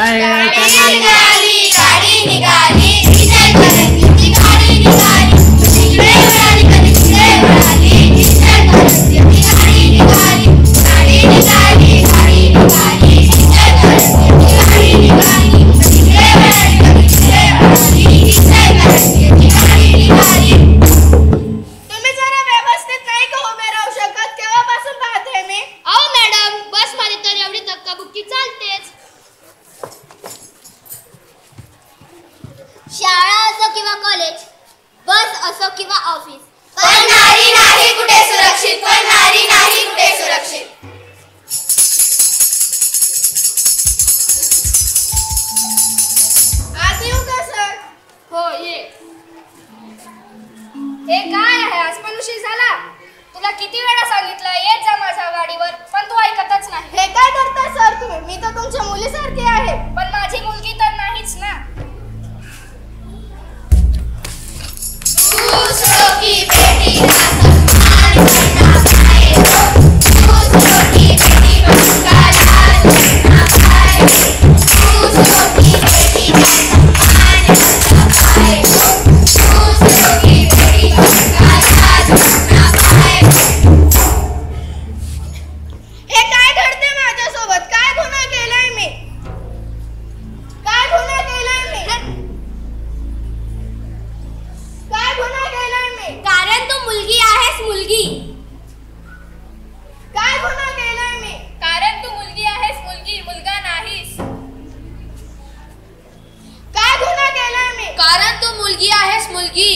Speaker 9: काय
Speaker 5: निघाली गाडी निघाली इचलकरंजीची गाडी निघाली तिकडे वळाली कधी तिकडे वळाली इचलकरंजीची गाडी निघाली गाडी निघाली गाडी निघाली इचलकरंजीची गाडी निघाली तिकडे वळाली कधी तिकडे वळाली इचलकरंजीची गाडी निघाली.
Speaker 3: तुम्ही जरा व्यवस्थित नाही का उभे राहू शकत? केव्हापासून पाहते मी.
Speaker 5: अहो मॅडम, बस मध्ये तर एवढी धक्काबुक्की चालतेच. शाळा असो किंवा कॉलेज, बस असो किंवा ऑफिस, पण नारी नाही कुठे सुरक्षित, पण नारी नाही कुठे सुरक्षित.
Speaker 3: आज येऊ का सर?
Speaker 5: हो ये. हे काय आहे? आज पण उशीर झाला. तुला किती वेळा सांगितलं येत जा माझ्या गाडीवर, पण तू ऐकतच नाही.
Speaker 3: हे काय करताय सर तुम्ही? मी तर तुमच्या मुलीसारखी आहे.
Speaker 5: पण माझी मुलगी तर नाहीच ना. दूसरों की बेटी का सम्मान करना पाए तो, दूसरों की बेटी बनूंगा लाल करना पाए, दूसरों की बेटी का सम्मान करना पाए तो, दूसरों की बेटी बनूंगा लाल करना पाए.
Speaker 3: हे काय घडते माझ्यासोबत? काय गुन्हा केलाय मी? काय गुन्हा केलाय मी? काय गुन्हा केलाय मी?
Speaker 5: कारण तू मुलगी आहेस मुलगी.
Speaker 3: काय गुन्हा केलाय मी?
Speaker 5: कारण तू मुलगी आहेस मुलगी, मुलगा नाहीस.
Speaker 3: काय गुन्हा केलाय मी?
Speaker 5: कारण तू मुलगी आहेस मुलगी.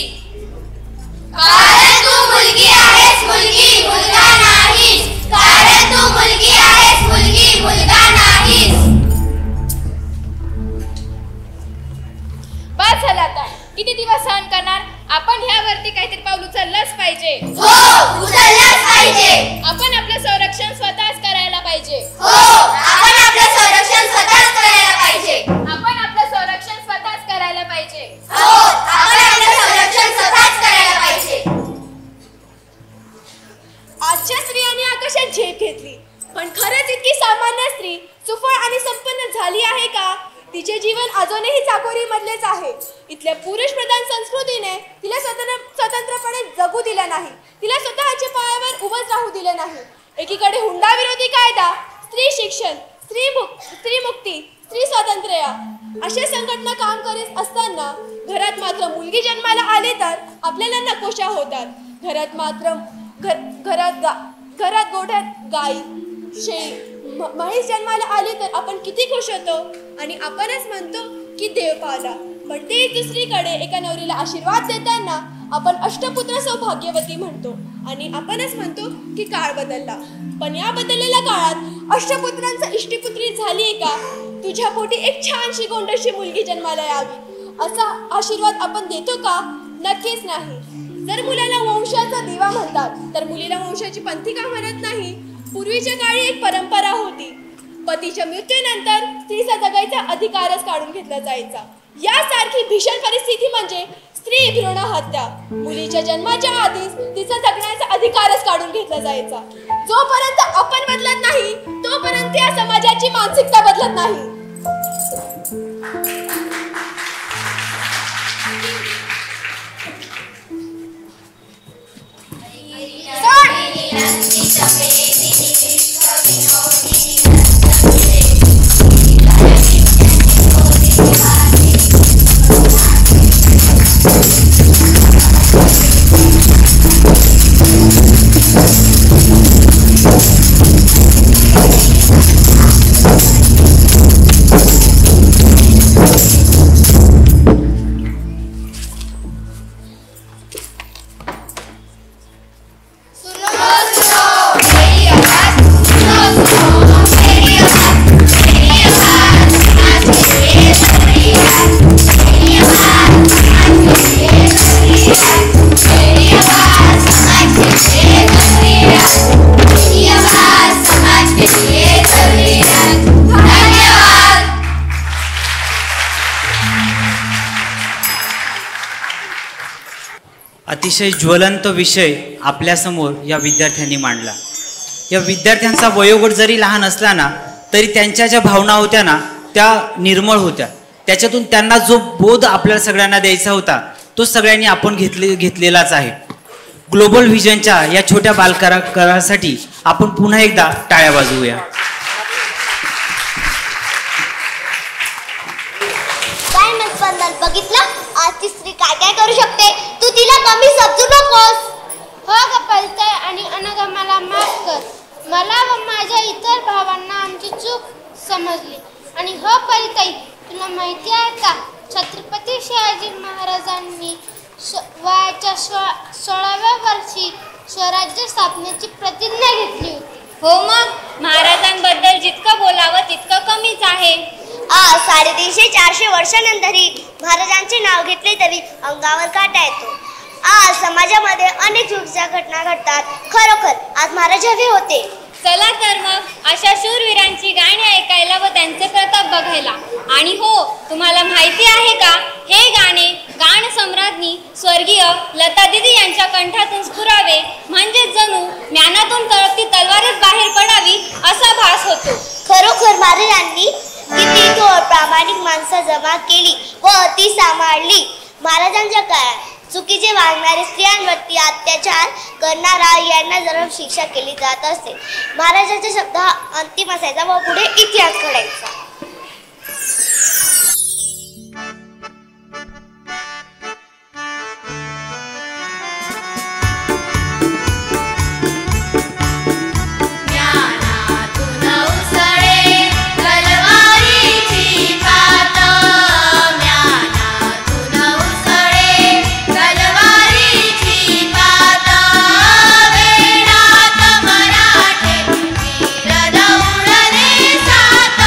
Speaker 5: कारण तू मुलगी आहेस मुलगी, मुलगा नाहीस. कारण तू मुलगी आहेस मुलगी, मुलगा नाहीस. बस झाला आता. किती दिवस सहन करणार? आपण ह्यावरती काहीतरी पाऊल उचललंच पाहिजे. हो, उचललंच पाहिजे. आपण आपलं संरक्षण स्वतःच करायला पाहिजे. हो, आपण आपलं संरक्षण स्वतःच करायला पाहिजे. आपण आपलं संरक्षण स्वतःच करायला पाहिजे. हो, आपण आपलं संरक्षण स्वतःच करायला पाहिजे.
Speaker 3: आजच्या स्त्रियांनी आकाशात झेप घेतली, पण खरंच इतकी सामान्य स्त्री सुफळ आणि संपन्न झाली आहे का? तिचे जीवन अजूनही चाकोरीमधलेच आहे. इथल्या पुरुष प्रधान संस्कृतीने तिला स्वतंत्रपणे जगू दिलं नाही. तिला स्वतःच्या पायावर उभंच राहू दिलं नाही. एकीकडे हुंडा विरोधी कायदा, स्त्री शिक्षण, स्त्री मुक्ती, स्त्री स्वातंत्र्य अशा संघटना काम करीत असताना घरात मात्र मुलगी जन्माला आली तर आपल्याला नकोशा होतात. घरात मात्र घरात गोठ्यात गाई, शेळी, म्हैस जन्माला आली तर आपण किती खुश होतो आणि आपणच म्हणतो की देव पावला. पण तेच दुसरीकडे एका नवरीला आशीर्वाद देताना आपण अष्टपुत्र सौभाग्यवती म्हणतो आणि आपणच म्हणतो की काळ बदलला. पण या बदललेल्या काळात अष्टपुत्रांचा इष्टिपुत्री झाली का? तुझ्या पोटी एक छानशी गोंडशी मुलगी जन्माला यावी असा आशीर्वाद आपण देतो का? नक्कीच नाही. जर मुलाला वंशाचा दिवा म्हणतात तर मुलीला वंशाची पंथी का म्हणत नाही? पूर्वीच्या काळी एक परंपरा होती. पतीच्या मृत्यूनंतर स्त्रीचा जगायचा अधिकारच काढून घेतला जायचा. यासारखी भीषण परिस्थिती म्हणजे स्त्री भ्रूण हत्या. मुलीच्या जन्माच्या आधीच तिचा जगण्याचा अधिकारच काढून घेतला जायचा. जोपर्यंत आपण बदलत नाही तोपर्यंत या समाजाची मानसिकता बदलत नाही.
Speaker 2: अतिशय ज्वलंत विषय आपल्यासमोर या विद्यार्थ्यांनी मांडला. या विद्यार्थ्यांचा वयोगट जरी लहान असला ना तरी त्यांच्या ज्या भावना होत्या ना त्या निर्मळ होत्या. त्याच्यातून त्यांना जो बोध आपल्याला सगळ्यांना द्यायचा होता तो सगळ्यांनी आपण घेतलेलाच आहे. ग्लोबल व्हिजनच्या या छोट्या बालकलाकारासाठी आपण पुन्हा एकदा टाळ्या वाजवूया.
Speaker 4: काय मग स्पंदन, बघितलं आजची स्त्री काय काय करू शकते. तू तिला कमी समजू नकोस.
Speaker 3: हो कपलताई आणि अनघा, मला माफ कर. मला व माझ्या इतर भावांना आमची चूक समजली. आणि हो परिताई, तुला माहिती आहे का, छत्रपती शिवाजी महाराजांनी वयाच्या 16व्या वर्षी स्वराज्य स्थापनेची प्रतिज्ञा घेतली होती.
Speaker 5: हो, मग महाराजांबद्दल जितकं बोलावं तितकं कमीच आहे.
Speaker 4: 350-400 वर्षानंतरही महाराजांचे नाव घेतले तरी अंगावर काटा येतो. आज समाजामध्ये अनेक चुकीच्या घटना घडतात. खरोखर आज महाराज हवे होते.
Speaker 5: चला तर मग अशा शूरवीरांची गाणी ऐकायला व त्यांचे प्रताप बघायला. आणि हो, तुम्हाला माहिती आहे का, हे गाणे गान सम्राज्ञी स्वर्गीय लता दिदी यांच्या कंठातून स्फुरावे म्हणजे जणू ज्ञानातून तळपती तलवारच बाहेर पडावी असा भास होतो.
Speaker 4: खरोखर महाराजांनी किती थोर प्रामाणिक माणसं जमा केली व ती सांभाळली. महाराजांच्या काळात चुकीचे वागणारे, स्त्रियांवरती अत्याचार करणारा यांना जर शिक्षा केली जात असते. महाराजांचा शब्द हा अंतिम असायचा व पुढे इतिहास घडायचा.
Speaker 9: मराठे वीर दौडले सात.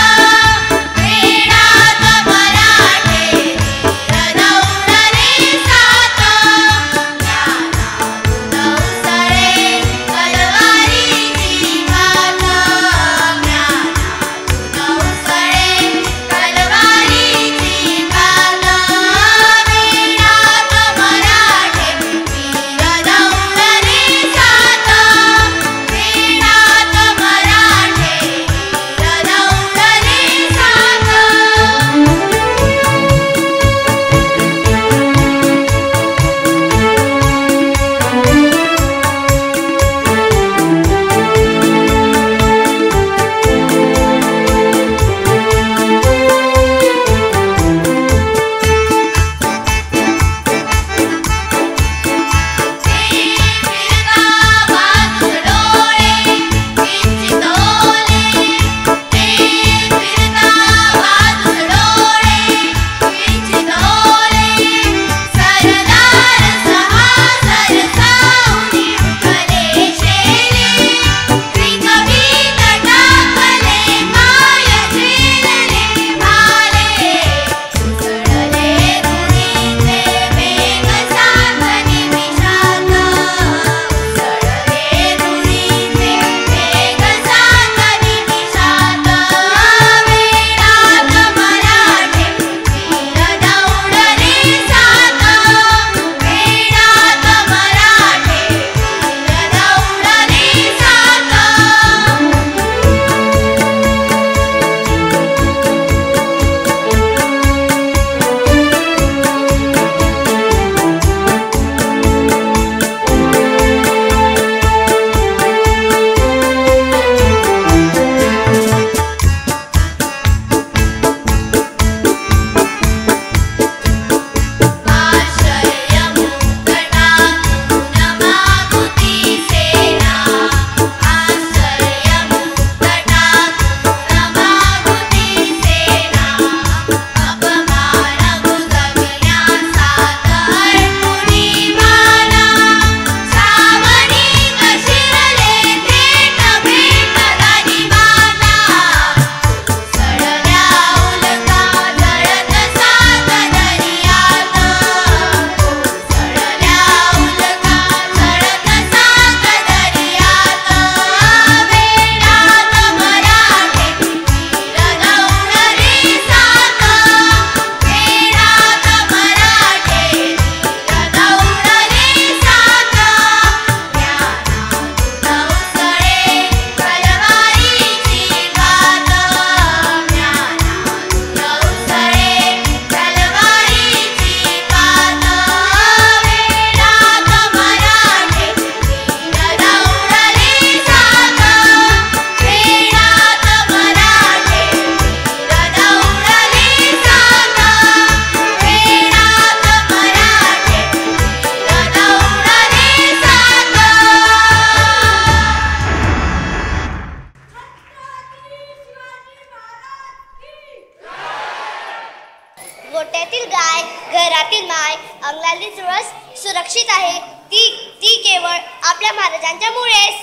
Speaker 4: गोठ्यातील गाय, घरातील माय, अंगणातील तुळस सुरक्षित आहे ती केवळ आपल्या महाराजांच्यामुळेच.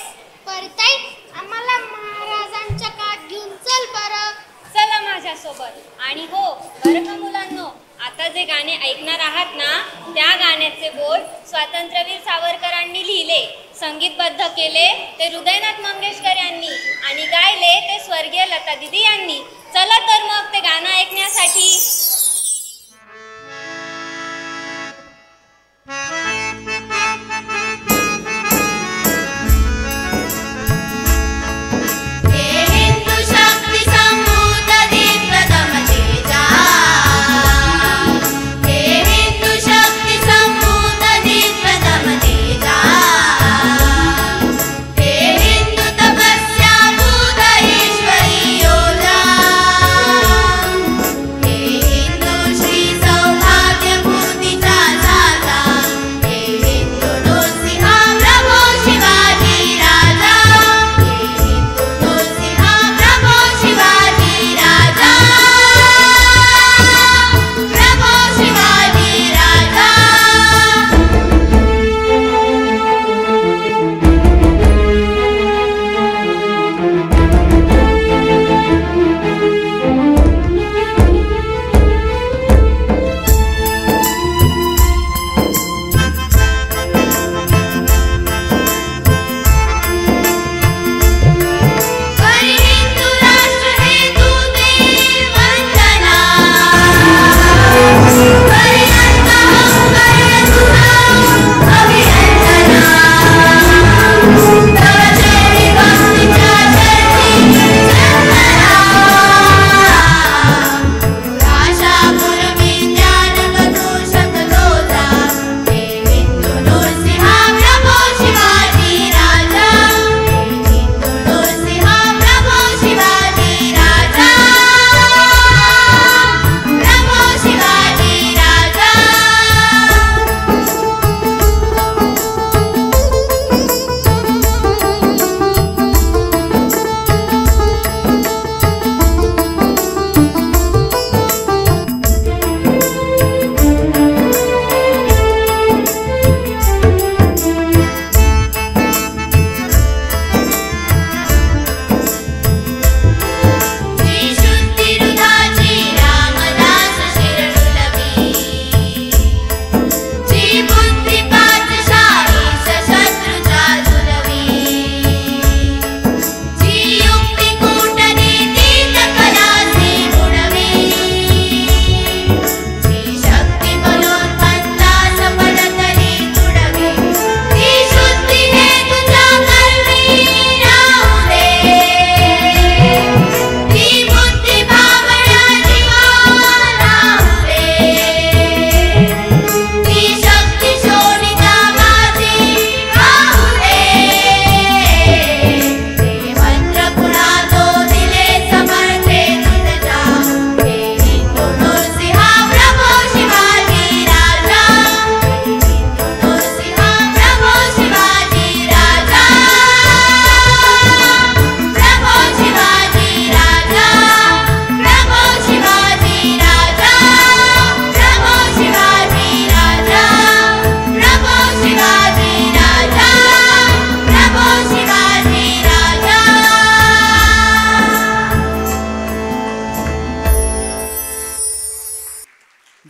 Speaker 3: परताई, आम्हाला महाराजांच्या कात घेऊन चल बरं.
Speaker 5: चला माझ्यासोबत. आणि हो बरं का मुलांनो, आता जे गाणे ऐकणार आहात ना, त्या गाण्याचे बोल स्वातंत्र्यवीर सावरकरांनी लिहिले, संगीतबद्ध केले ते हृदयनाथ मंगेशकर यांनी आणि गायले ते स्वर्गीय लता दिदी यांनी. चला तर मग ते गाणं ऐकण्यासाठी.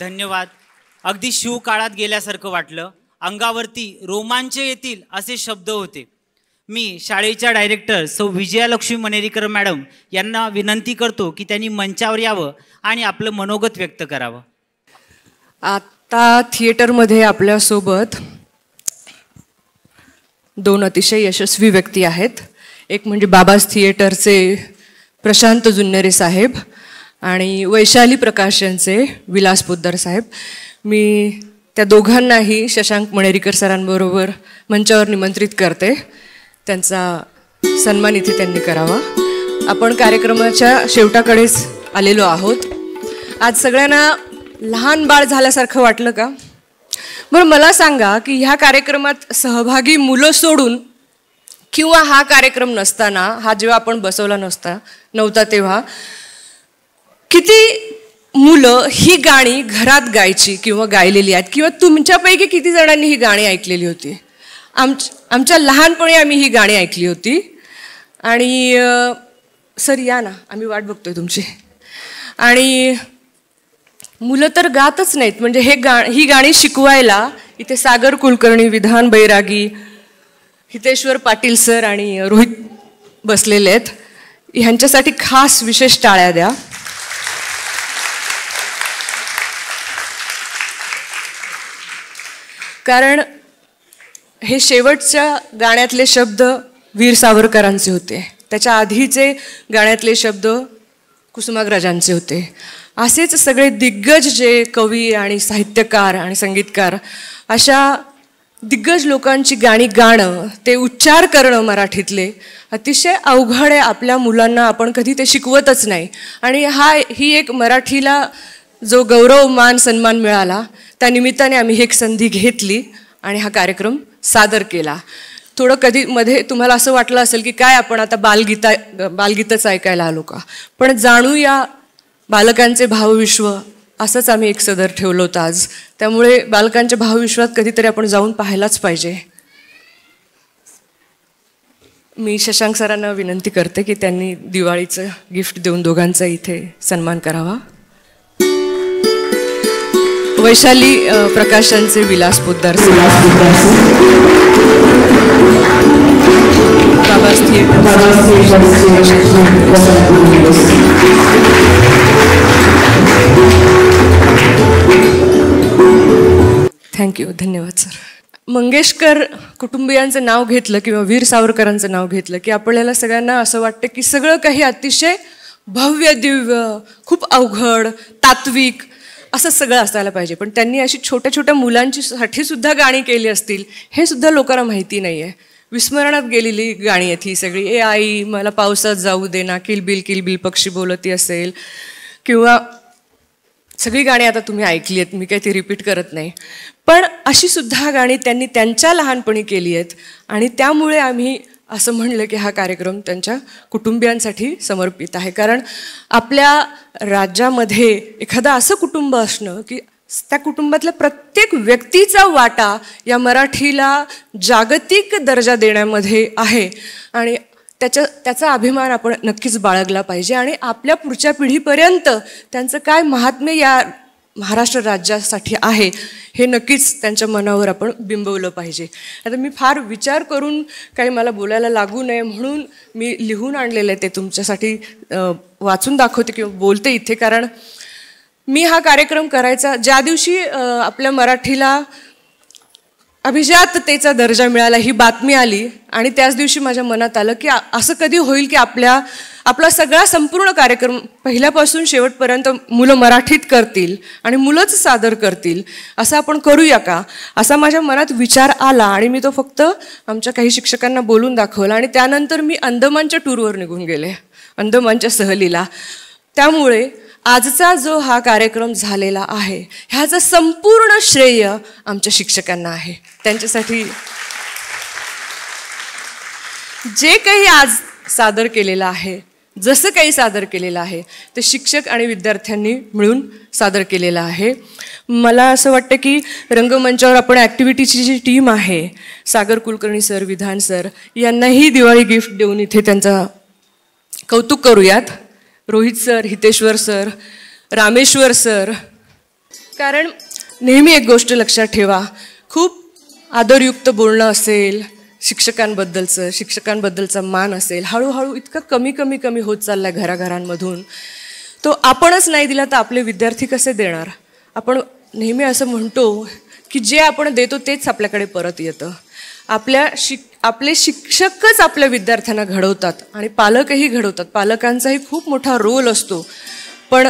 Speaker 2: धन्यवाद. अगदी शिव काळात गेल्यासारखं वाटलं. अंगावरती रोमांच येतील असे शब्द होते. मी शाळेच्या डायरेक्टर सौ विजयालक्ष्मी मनेरीकर मॅडम यांना विनंती करतो की त्यांनी मंचावर यावं आणि आपलं मनोगत व्यक्त करावं.
Speaker 7: आता थिएटरमध्ये आपल्यासोबत दोन अतिशय यशस्वी व्यक्ती आहेत. एक म्हणजे बाबाज थिएटरचे प्रशांत जुन्नरे साहेब आणि वैशाली प्रकाशनचे विलास पोद्दार साहेब. मी त्या दोघांनाही शशांक मणेरीकर सरांबरोबर मंचावर निमंत्रित करते. त्यांचा सन्मान इथे त्यांनी करावा. आपण कार्यक्रमाच्या शेवटाकडेच आलेलो आहोत. आज सगळ्यांना लहान बाळ झाल्यासारखं वाटलं का? बरं मला सांगा की ह्या कार्यक्रमात सहभागी मुलं सोडून किंवा हा कार्यक्रम नसताना, हा जेव्हा आपण बसवला नव्हता तेव्हा किती मुलं ही गाणी घरात गायची किंवा गायलेली आहेत, किंवा तुमच्यापैकी किती जणांनी ही गाणी ऐकलेली होती? आमच्या लहानपणी आम्ही ही गाणी ऐकली होती. आणि सर या ना, आम्ही वाट बघतोय तुमची. आणि मुलं तर गातच नाहीत, म्हणजे ही गाणी शिकवायला इथे सागर कुलकर्णी, विधान बैरागी, हितेश्वर पाटील सर आणि रोहित बसलेले आहेत. ह्यांच्यासाठी खास विशेष टाळ्या द्या. कारण हे शेवटच्या गाण्यातले शब्द वीर सावरकरांचे होते, त्याच्या आधीचे गाण्यातले शब्द कुसुमाग्रजांचे होते. असेच सगळे दिग्गज जे कवी आणि साहित्यकार आणि संगीतकार, अशा दिग्गज लोकांची गाणी गाणं, ते उच्चार करणं मराठीतले अतिशय अवघड आहे. आपल्या मुलांना आपण कधी ते शिकवतच नाही. आणि ही एक मराठीला जो गौरव, मान, सन्मान मिळाला, त्या निमित्ताने आम्ही एक संधी घेतली आणि हा कार्यक्रम सादर केला. थोडं कधी मध्ये तुम्हाला असं वाटलं असेल की काय आपण आता बालगीतच ऐकायला आलो का, पण जाणूया बालकांचे भावविश्व, असंच आम्ही एक सदर ठेवलं होतं आज. त्यामुळे बालकांच्या भावविश्वात कधीतरी आपण जाऊन पाहायलाच पाहिजे. मी शशांक सरांना विनंती करते की त्यांनी दिवाळीचं गिफ्ट देऊन दोघांचा इथे सन्मान करावा. वैशाली प्रकाशांचे विलास पोद्दार, बाबाज थिएटर, थँक्यू, धन्यवाद सर. मंगेशकर कुटुंबियांचं नाव घेतलं किंवा वीर सावरकरांचं नाव घेतलं की आपल्याला सगळ्यांना असं वाटतं की सगळं काही अतिशय भव्य, दिव्य, खूप अवघड, तात्विक असं सगळं असायला पाहिजे. पण त्यांनी अशी छोट्या छोट्या मुलांची साठी सुद्धा गाणी केली असतील, हे सुद्धा लोकांना माहिती नाही आहे. विस्मरणात गेलेली गाणी आहेत ही सगळी. ए आई मला पावसात जाऊ दे ना, किलबिल किलबिल पक्षी बोलती असेल, किंवा सगळी गाणी आता तुम्ही ऐकली आहेत, मी काही ती रिपीट करत नाही. पण अशी सुद्धा गाणी त्यांनी त्यांच्या लहानपणी केली आहेत. आणि त्यामुळे आम्ही असं म्हणलं की हा कार्यक्रम त्यांच्या कुटुंबियांसाठी समर्पित आहे. कारण आपल्या राज्यामध्ये एखादं असं कुटुंब असणं की त्या कुटुंबातल्या प्रत्येक व्यक्तीचा वाटा या मराठीला जागतिक दर्जा देण्यामध्ये आहे. आणि त्याचा अभिमान आपण नक्कीच बाळगला पाहिजे. आणि आपल्या पुढच्या पिढीपर्यंत त्यांचं काय महात्म्य या महाराष्ट्र राज्यासाठी आहे हे नक्कीच त्यांच्या मनावर आपण बिंबवलं पाहिजे. आता मी फार विचार करून काही मला बोलायला लागू नये म्हणून मी लिहून आणलेलं आहे, ते तुमच्यासाठी वाचून दाखवते किंवा बोलते इथे. कारण मी हा कार्यक्रम करायचा ज्या दिवशी आपल्या मराठीला अभिजाततेचा दर्जा मिळाला, ही बातमी आली, आणि त्याच दिवशी माझ्या मनात आलं की असं कधी होईल की आपला सगळा संपूर्ण कार्यक्रम पहिल्यापासून शेवटपर्यंत मुलं मराठीत करतील आणि मुलंच सादर करतील, असं आपण करूया का, असा माझ्या मनात विचार आला. आणि मी तो फक्त आमच्या काही शिक्षकांना बोलून दाखवला. आणि त्यानंतर मी अंदमानच्या टूरवर निघून गेले, अंदमानच्या सहलीला. त्यामुळे आजचा जो हा कार्यक्रम झालेला आहे ह्याचं संपूर्ण श्रेय आमच्या शिक्षकांना आहे. त्यांच्यासाठी जे काही आज सादर केलेलं आहे, जसं काही सादर केलेलं आहे, ते शिक्षक आणि विद्यार्थ्यांनी मिळून सादर केलेलं आहे. मला असं वाटतं की रंगमंचावर आपण ॲक्टिव्हिटीची जी टीम आहे, सागर कुलकर्णी सर, विधान सर, यांनाही दिवाळी गिफ्ट देऊन इथे त्यांचा कौतुक करूयात. Rohit sir, Hiteshwar sir, Rameshwar sir. कारण नेहमी एक गोष्ट लक्षात ठेवा, खूप आदरयुक्त बोलणं असेल, शिक्षकांबद्दलचा मान असेल, हळूहळू इतका कमी कमी कमी होत चालला घराघरांमधून. तो आपणच नाही दिला तर आपले विद्यार्थी कसे देणार? आपण नेहमी असं म्हणतो की जे आपण देतो तेच आपल्याकडे परत येतं. आपले शिक्षकच आपल्या विद्यार्थ्यांना घडवतात आणि पालकही घडवतात. पालकांचाही खूप मोठा रोल असतो. पण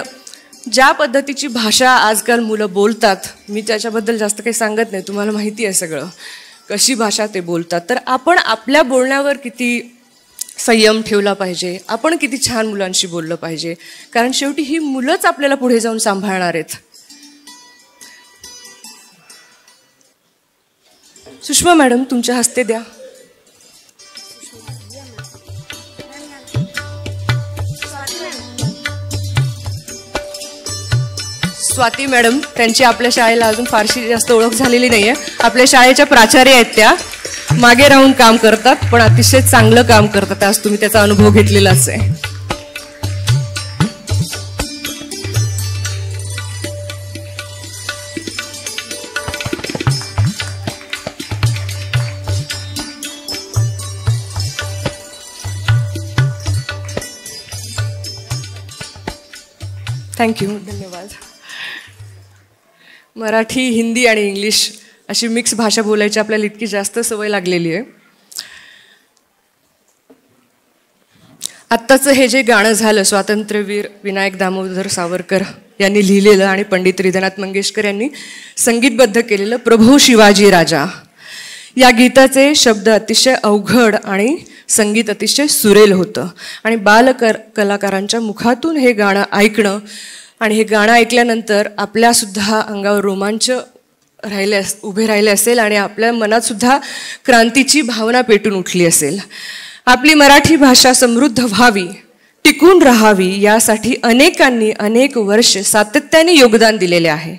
Speaker 7: ज्या पद्धतीची भाषा आजकाल मुलं बोलतात, मी त्याच्याबद्दल जास्त काही सांगत नाही, तुम्हाला माहिती आहे सगळं कशी भाषा ते बोलतात. तर आपण आपल्या बोलण्यावर किती संयम ठेवला पाहिजे, आपण किती छान मुलांशी बोललं पाहिजे. कारण शेवटी ही मुलंच आपल्याला पुढे जाऊन सांभाळणार आहेत. सुषमा मॅडम, तुमच्या हस्ते द्या. स्वाती मॅडम, त्यांची आपल्या शाळेला अजून फारशी जास्त ओळख झालेली नाहीये. आपल्या शाळेच्या प्राचार्य आहेत, त्या मागे राहून काम करतात पण अतिशय चांगलं काम करतात. आज तुम्ही त्याचा अनुभव घेतलेलाच आहे. थँक्यू, धन्यवाद. मराठी, हिंदी आणि इंग्लिश अशी मिक्स भाषा बोलायची आपल्याला इतकी जास्त सवय लागलेली आहे. आत्ताचं हे जे गाणं झालं स्वातंत्र्यवीर विनायक दामोदर सावरकर यांनी लिहिलेलं आणि पंडित हृदयनाथ मंगेशकर यांनी संगीतबद्ध केलेलं प्रभू शिवाजी राजा या गीताचे शब्द अतिशय अवघड आणि संगीत अतिशय सुरेल होतं. आणि कलाकारांच्या मुखातून हे गाणं ऐकणं आणि हे गाणं ऐकल्यानंतर आपल्यासुद्धा अंगावर रोमांच उभे राहिले असेल आणि आपल्या मनात सुद्धा क्रांतीची भावना पेटून उठली असेल. आपली मराठी भाषा समृद्ध व्हावी, टिकून राहावी यासाठी अनेकांनी अनेक वर्ष सातत्याने योगदान दिलेले आहे.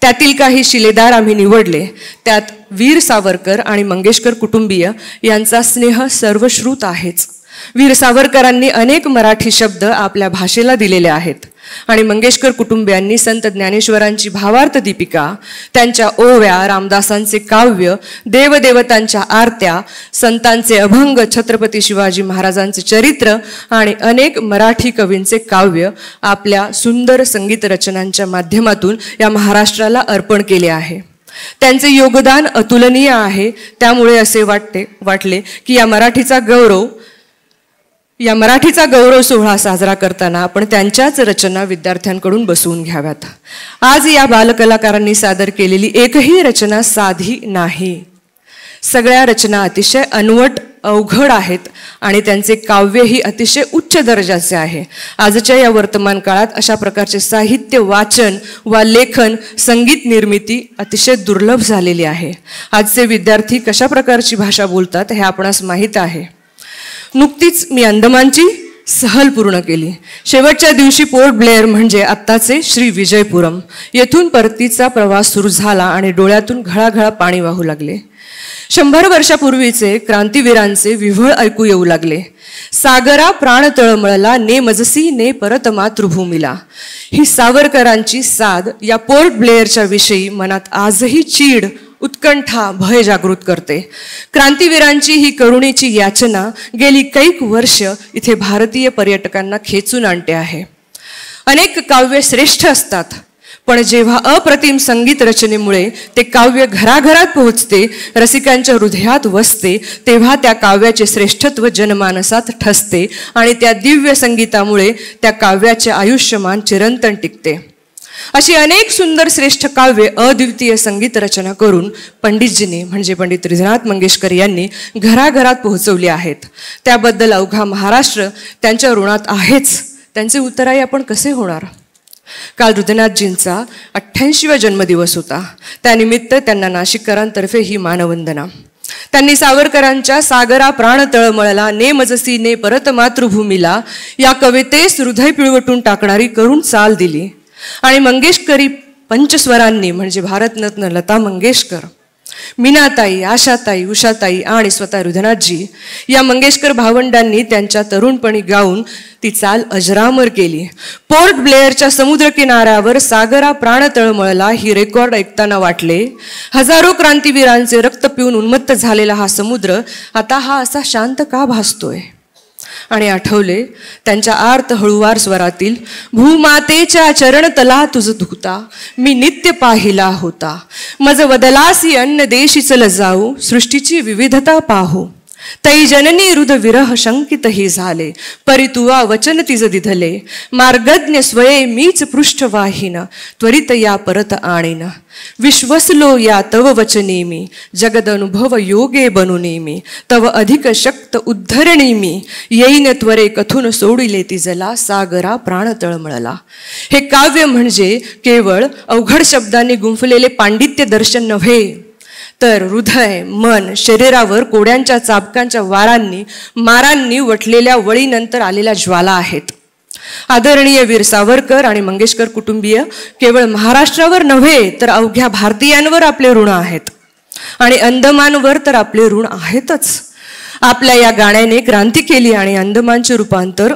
Speaker 7: त्यातील काही शिलेदार आम्ही निवडले. त्यात वीर सावरकर आणि मंगेशकर कुटुंबीय यांचा स्नेह सर्वश्रुत आहेच. वीर सावरकरांनी अनेक मराठी शब्द आपल्या भाषेला दिलेले आहेत आणि मंगेशकर कुटुंबियांनी संत ज्ञानेश्वरांची भावार्थ दीपिका, त्यांच्या ओव्या, रामदासांचे काव्य, देवदेवतांच्या आरत्या, संतांचे अभंग, छत्रपती शिवाजी महाराजांचे चरित्र आणि अनेक मराठी कवींचे काव्य आपल्या सुंदर संगीत रचनांच्या माध्यमातून या महाराष्ट्राला अर्पण केले आहे. त्यांचे योगदान अतुलनीय आहे. त्यामुळे असे वाटले की या मराठीचा गौरव सोहळा साजरा करताना आपण त्यांच्याच रचना विद्यार्थ्यांकडून बसवून घ्याव्यात. आज या बालकलाकारांनी सादर केलेली एकही रचना साधी नाही. सगळ्या रचना अतिशय अनवट, अवघड आहेत आणि त्यांचे काव्यही अतिशय उच्च दर्जाचे आहे. आजच्या या वर्तमान काळात अशा प्रकारचे साहित्य वाचन वा लेखन, संगीत निर्मिती अतिशय दुर्लभ झालेली आहे. आजचे विद्यार्थी कशा प्रकारची भाषा बोलतात हे आपणास माहीत आहे. नुकतीच मी अंदमानची सहल पूर्ण केली. शेवटच्या दिवशी पोर्ट ब्लेअर म्हणजे आत्ताचे श्री विजयपुरम येथून परतीचा प्रवास सुरू झाला आणि डोळ्यातून घळाघळा पाणी वाहू लागले. 100 वर्षापूर्वीचे क्रांतीवीरांचे विव्हळ ऐकू येऊ लागले. सागरा प्राण तळमळला, ने मजसी ने परत मातृभूमीला. ही सावरकरांची साद या पोर्ट ब्लेअरच्या विषयी मनात आजही चीड, उत्कंठा, भय जागृत करते. क्रांतीवीरांची ही करुणेची याचना गेली कैक वर्ष इथे भारतीय पर्यटकांना खेचून आणते आहे. अनेक काव्य श्रेष्ठ असतात, पण जेव्हा अप्रतिम संगीत रचनेमुळे ते काव्य घराघरात पोहोचते, रसिकांच्या हृदयात वसते, तेव्हा त्या काव्याचे श्रेष्ठत्व जनमानसात ठसते आणि त्या दिव्य संगीतामुळे त्या काव्याचे आयुष्यमान चिरंतन टिकते. अशी अनेक सुंदर श्रेष्ठ काव्य अद्वितीय संगीत रचना करून पंडितजींनी म्हणजे पंडित हृदयनाथ मंगेशकर यांनी घराघरात पोहोचवली आहेत. त्याबद्दल अवघा महाराष्ट्र त्यांच्या ऋणात आहेच. त्यांचे उत्तराई आपण कसे होणार? काल हृदयनाथजींचा 88वा जन्मदिवस होता. त्यानिमित्त त्यांना नाशिककरांतर्फे ही मानवंदना. त्यांनी सावरकरांच्या सागरा प्राण तळमळला, ने मजसी ने परत मातृभूमीला या कवितेस हृदय पिळवटून टाकणारी करुण चाल दिली आणि मंगेशकरी पंचस्वरांनी म्हणजे भारतरत्न लता मंगेशकर, मीनाताई, आशाताई, उषाताई आणि स्वतः हृदयनाथजी या मंगेशकर भावंडांनी त्यांच्या तरुणपणी गाऊन ती चाल अजरामर केली. पोर्ट ब्लेअरच्या समुद्र किनाऱ्यावर सागरा प्राण तळमळला ही रेकॉर्ड ऐकताना वाटले, हजारो क्रांतीवीरांचे रक्त पिऊन उन्मत्त झालेला हा समुद्र आता हा असा शांत का भासतोय? आणि आठवले त्यांच्या आर्त हळुवार स्वरातील, भूमातेच्या चरण तला तुझ धुता मी नित्य पाहिला होता, मज वदलासी अन्न देशी चल जाऊ सृष्टीची विविधता पाहू, तै जननी हृद विरह शंकित ही झाले, परी तुवा वचन तिज दिधले, मार्गज्ञ स्वये मीच पृष्ठवाहीन त्वरित या परत आणीन, विश्वसलो या तव वचनी मी जगद अनुभव योगे बनुनी मी, तव अधिक शक्त उद्धरणी मी येईन त्वरे कथून सोडिले तिजला सागरा प्राण तळमळला. हे काव्य म्हणजे केवळ अवघड शब्दांनी गुंफलेले पांडित्य दर्शन नव्हे, तर हृदय, मन, शरीरावर कोड्यांच्या चाबकांच्या मारांनी वटलेल्या वळीनंतर आलेल्या ज्वाला आहेत. आदरणीय वीर सावरकर आणि मंगेशकर कुटुंबीय केवळ महाराष्ट्रावर नव्हे तर अवघ्या भारतीयांवर आपले ऋण आहेत आणि अंदमानवर तर आपले ऋण आहेतच. आपल्या या गाण्याने क्रांती केली आणि अंदमानचे रूपांतर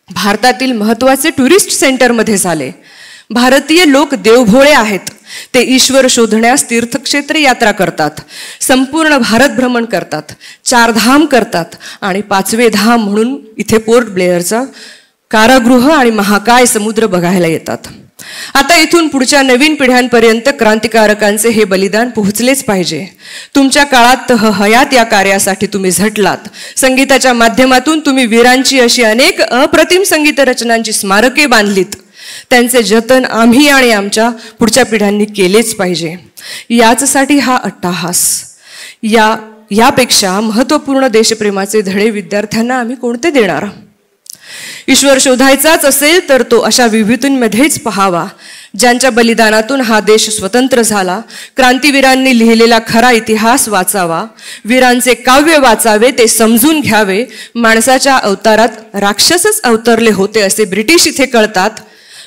Speaker 7: भारतातील महत्त्वाचे टुरिस्ट सेंटरमध्ये झाले. भारतीय लोक देवभोळे आहेत. ते ईश्वर शोधण्यास तीर्थक्षेत्र यात्रा करतात, संपूर्ण भारत भ्रमण करतात, 4 धाम करतात आणि 5वे धाम म्हणून इथे पोर्ट ब्लेअरचा कारागृह आणि महाकाय समुद्र बघायला येतात. आता इथून पुढच्या नवीन पिढ्यांपर्यंत क्रांतिकारकांचे हे बलिदान पोहोचलेच पाहिजे. तुमच्या काळात हयात या कार्यासाठी तुम्ही झटलात. संगीताच्या माध्यमातून तुम्ही वीरांची अशी अनेक अप्रतिम संगीत रचनांची स्मारके बांधलीत. त्यांचे जतन आम्ही आणि आमच्या पुढच्या पिढ्यांनी केलेच पाहिजे. याचसाठी हा अट्टाहास. यापेक्षा महत्त्वपूर्ण देशप्रेमाचे धडे विद्यार्थ्यांना आम्ही कोणते देणार? ईश्वर शोधायचाच असेल तर तो अशा विभूतींमध्येच पहावा ज्यांच्या बलिदानातून हा देश स्वतंत्र झाला. क्रांतीवीरांनी लिहिलेला खरा इतिहास वाचावा, वीरांचे काव्य वाचावे, ते समजून घ्यावे. माणसाच्या अवतारात राक्षसच अवतरले होते असे ब्रिटिश इथे कळतात.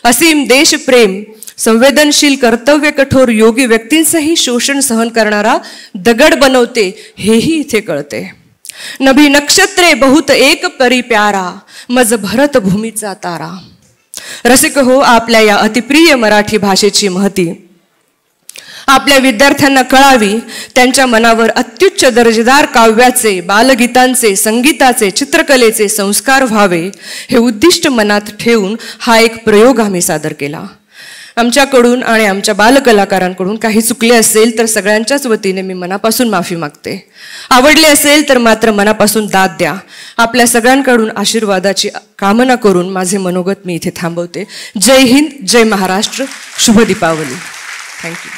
Speaker 7: असीम देशप्रेम, संवेदनशील, कर्तव्य कठोर योगी व्यक्तींचंही शोषण सहन करणारा दगड बनवते हेही इथे कळते. नभी नक्षत्रे बहुत एक परी प्यारा, मज भरत भूमीचा तारा. रसिक हो, आपल्या या अतिप्रिय मराठी भाषेची महती आपल्या विद्यार्थ्यांना कळावी. त्यांच्या मनावर अत्युच्च दर्जेदार काव्याचे, बालगीतांचे, संगीताचे, चित्रकलेचे संस्कार व्हावे हे उद्दिष्ट मनात ठेवून हा एक प्रयोग आम्ही सादर केला. आमच्याकडून आणि आमच्या बालकलाकारांकडून काही चुकले असेल तर सगळ्यांच्याच वतीने मी मनापासून माफी मागते. आवडले असेल तर मात्र मनापासून दाद द्या. आपल्या सगळ्यांकडून आशीर्वादाची कामना करून माझे मनोगत मी इथे थांबवते. जय हिंद, जय महाराष्ट्र, शुभ दीपावली. थँक्यू.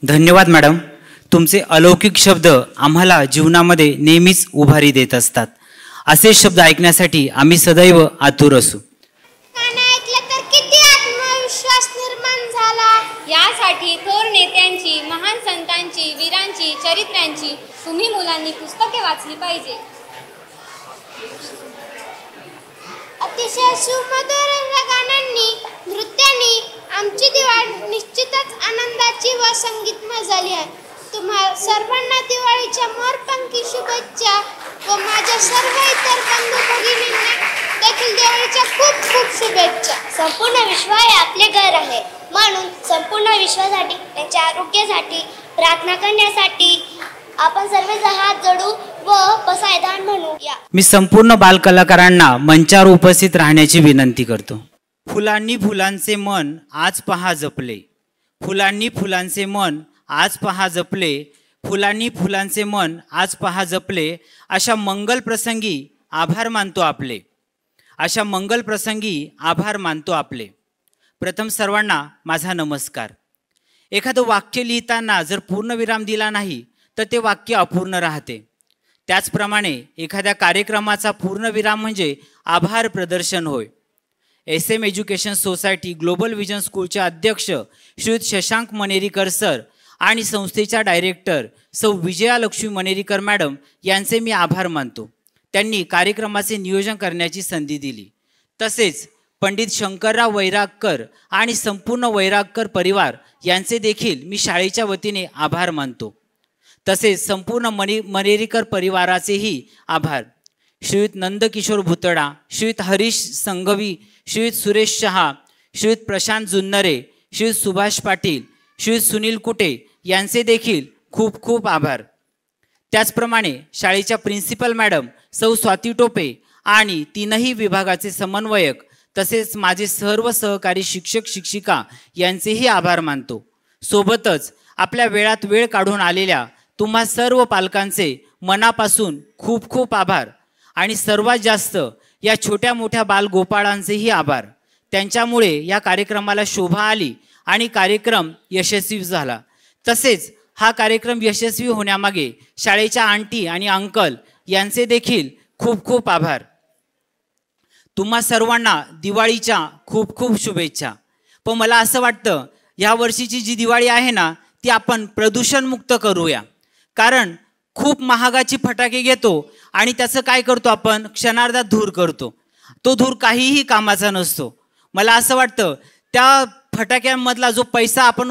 Speaker 2: धन्यवाद मॅडम. तुमचे अलौकिक शब्द आम्हाला जीवनामध्ये नेहमीच उभारी देत असतात. असे शब्द ऐकण्यासाठी आम्ही सदैव आतुर असू.
Speaker 5: यासाठी थोर नेत्यांची, महान संतांची, वीरांची चरित्रांची तुम्ही मुलांनी पुस्तके वाचली पाहिजे.
Speaker 3: अतिशय सुमधुर गाण्यांनी, नृत्यांनी आमची दिवाळी निश्चितच आनंदाची व संगीतमय झाली आहे. तुम्हा सर्वांना दिवाळीच्या मोरपंखी शुभेच्छा व माझ्या सर्व इतर बंधू भगिनींना देखील दिवाळीच्या खूप खूप शुभेच्छा.
Speaker 4: संपूर्ण विश्व हे आपले घर आहे, म्हणून संपूर्ण विश्वासाठी, त्यांच्या आरोग्यासाठी प्रार्थना करण्यासाठी आपण सर्वजण हात जोडू व पसायदान म्हणूया.
Speaker 2: मी संपूर्ण बालकलाकारांना मंचावर उपस्थित राहण्याची विनंती करतो. फुलांनी फुलांचे मन आज पहा जपले, फुलांनी फुलांचे मन आज पहा जपले, फुलांनी फुलांचे मन आज पहा जपले. अशा मंगल प्रसंगी आभार मानतो आपले, अशा मंगल प्रसंगी आभार मानतो आपले. प्रथम सर्वांना माझा नमस्कार. एखादं वाक्य लिहिताना जर पूर्णविराम दिला नाही तर ते वाक्य अपूर्ण राहते. त्याचप्रमाणे एखाद्या कार्यक्रमाचा पूर्णविराम म्हणजे आभार प्रदर्शन होय. SM education society global vision स्कूलचे अध्यक्ष श्रीयुत शशांक मनेरीकर सर आणि संस्थेच्या डायरेक्टर सौ विजयालक्ष्मी मनेरीकर मॅडम यांचे मी आभार मानतो. त्यांनी कार्यक्रमाचे नियोजन करण्याची संधी दिली. तसेच पंडित शंकरराव वैरागकर आणि संपूर्ण वैरागकर परिवार यांचे देखील मी शाळेच्या वतीने आभार मानतो. तसेच संपूर्ण मनेरीकर परिवाराचेही आभार. श्रीयुत नंदकिशोर भुतडा, श्रीयुत हरीश संघवी, श्रीयुत सुरेश शहा, श्रीयुत प्रशांत जुन्नरे, श्रीयुत सुभाष पाटील, श्रीयुत सुनील कुटे यांचे देखील खूप खूप आभार. त्याचप्रमाणे शाळेच्या प्रिन्सिपल मॅडम सौ स्वाती टोपे आणि 3ही विभागाचे समन्वयक तसेच माझे सर्व सहकारी शिक्षक शिक्षिका यांचेही आभार मानतो. सोबतच आपल्या वेळात वेळ काढून आलेल्या तुम्हा सर्व पालकांचे मनापासून खूप खूप आभार आणि सर्वात जास्त या छोट्या मोठ्या बालगोपाळांचेही आभार. त्यांच्यामुळे या कार्यक्रमाला शोभा आली आणि कार्यक्रम यशस्वी झाला. तसेच हा कार्यक्रम यशस्वी होण्यामागे शाळेच्या आंटी आणि अंकल यांचे देखील खूप खूप आभार. तुम्हा सर्वांना दिवाळीच्या खूप खूप शुभेच्छा. पण मला असं वाटतं या वर्षीची जी दिवाळी आहे ना ती आपण प्रदूषणमुक्त करूया. कारण खूप महागाची फटाके घेतो आणि त्याचं काय करतो आपण, क्षणार्धात धूर करतो. तो धूर काहीही कामाचा नसतो. मला असं वाटतं त्या फटाक्यांमधला जो पैसा आपण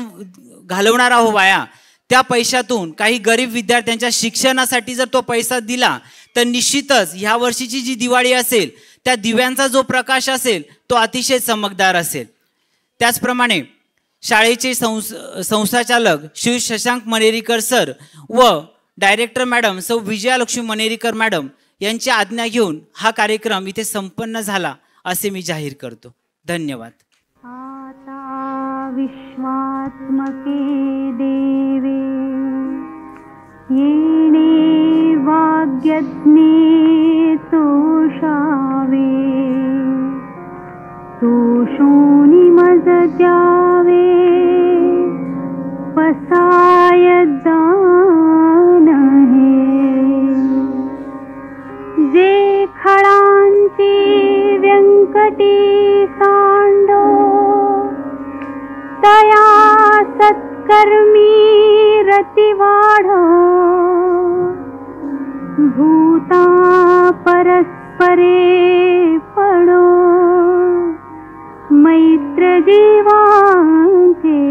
Speaker 2: घालवणार आहोत वाया, त्या पैशातून काही गरीब विद्यार्थ्यांच्या शिक्षणासाठी जर तो पैसा दिला तर निश्चितच ह्या वर्षीची जी दिवाळी असेल त्या दिव्यांचा जो प्रकाश असेल तो अतिशय चमकदार असेल. त्याचप्रमाणे शाळेचे संस्थाचालक श्री शशांक मनेरीकर सर व डायरेक्टर मॅडम सौ विजयालक्ष्मी मनेरीकर मॅडम यांची आज्ञा घेऊन हा कार्यक्रम इथे संपन्न झाला असे मी जाहीर करतो. धन्यवाद.
Speaker 9: आता विश्वात्मके देवे येणे वाग्यज्ञे तोषावे, तोषोनी मज द्यावे पसाय दान हे. जे खळांची व्यंकटी सांडो तया सत्कर्मी रती वाढो. भूता परस्परे पडो मैत्र जीवांचे.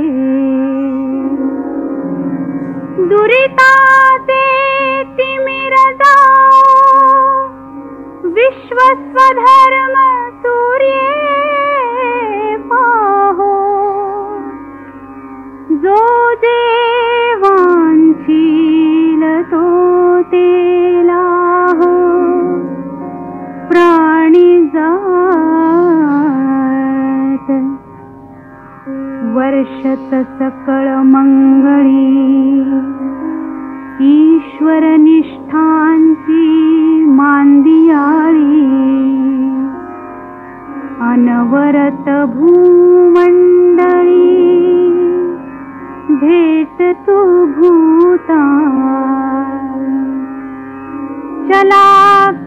Speaker 9: दुरिताचे तिमिर जाओ विश्वस्वधर्म सूर्ये पाहो. जो देवांशील तो तेला हो प्राणी जात. वर्षत सकळ मंगळी ईश्वर निष्ठांची मांदियाळी. अनवरत भूमंडळी भेट तू भूता. चला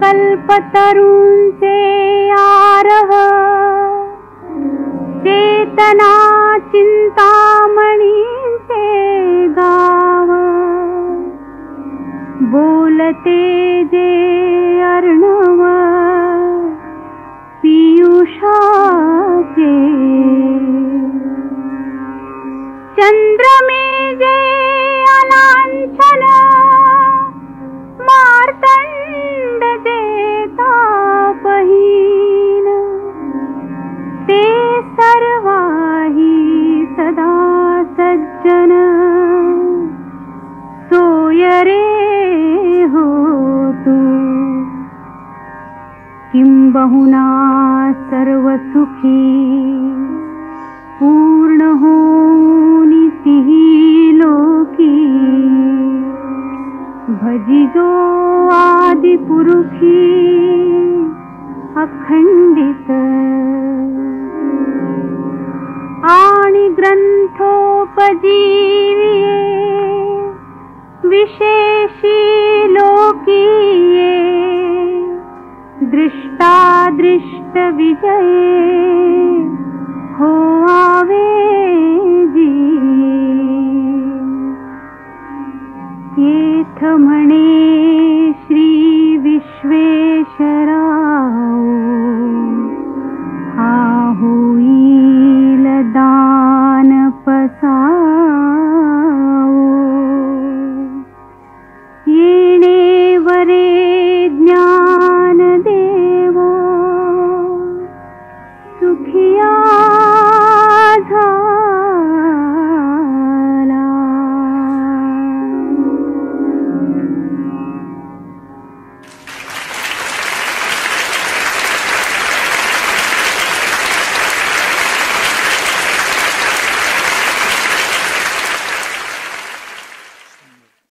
Speaker 9: कल्पतरूंचे आरह चेतना चिंतामणींचे गाव. बोलते जे अर्णव पियुषाचे. चंद्रमे जे अलांछन मार्तंड देता बहीण. ते सर्वाही सदा सज्जन सोय रे हो तू. किंबहुना सर्व सुखी पूर्ण होनी तिही लोकी. भजिजो आदि पुरुषी अखंडित. आणि ग्रंथोपजीविये विशेषी लोकीये. दृष्टादृष्ट विजये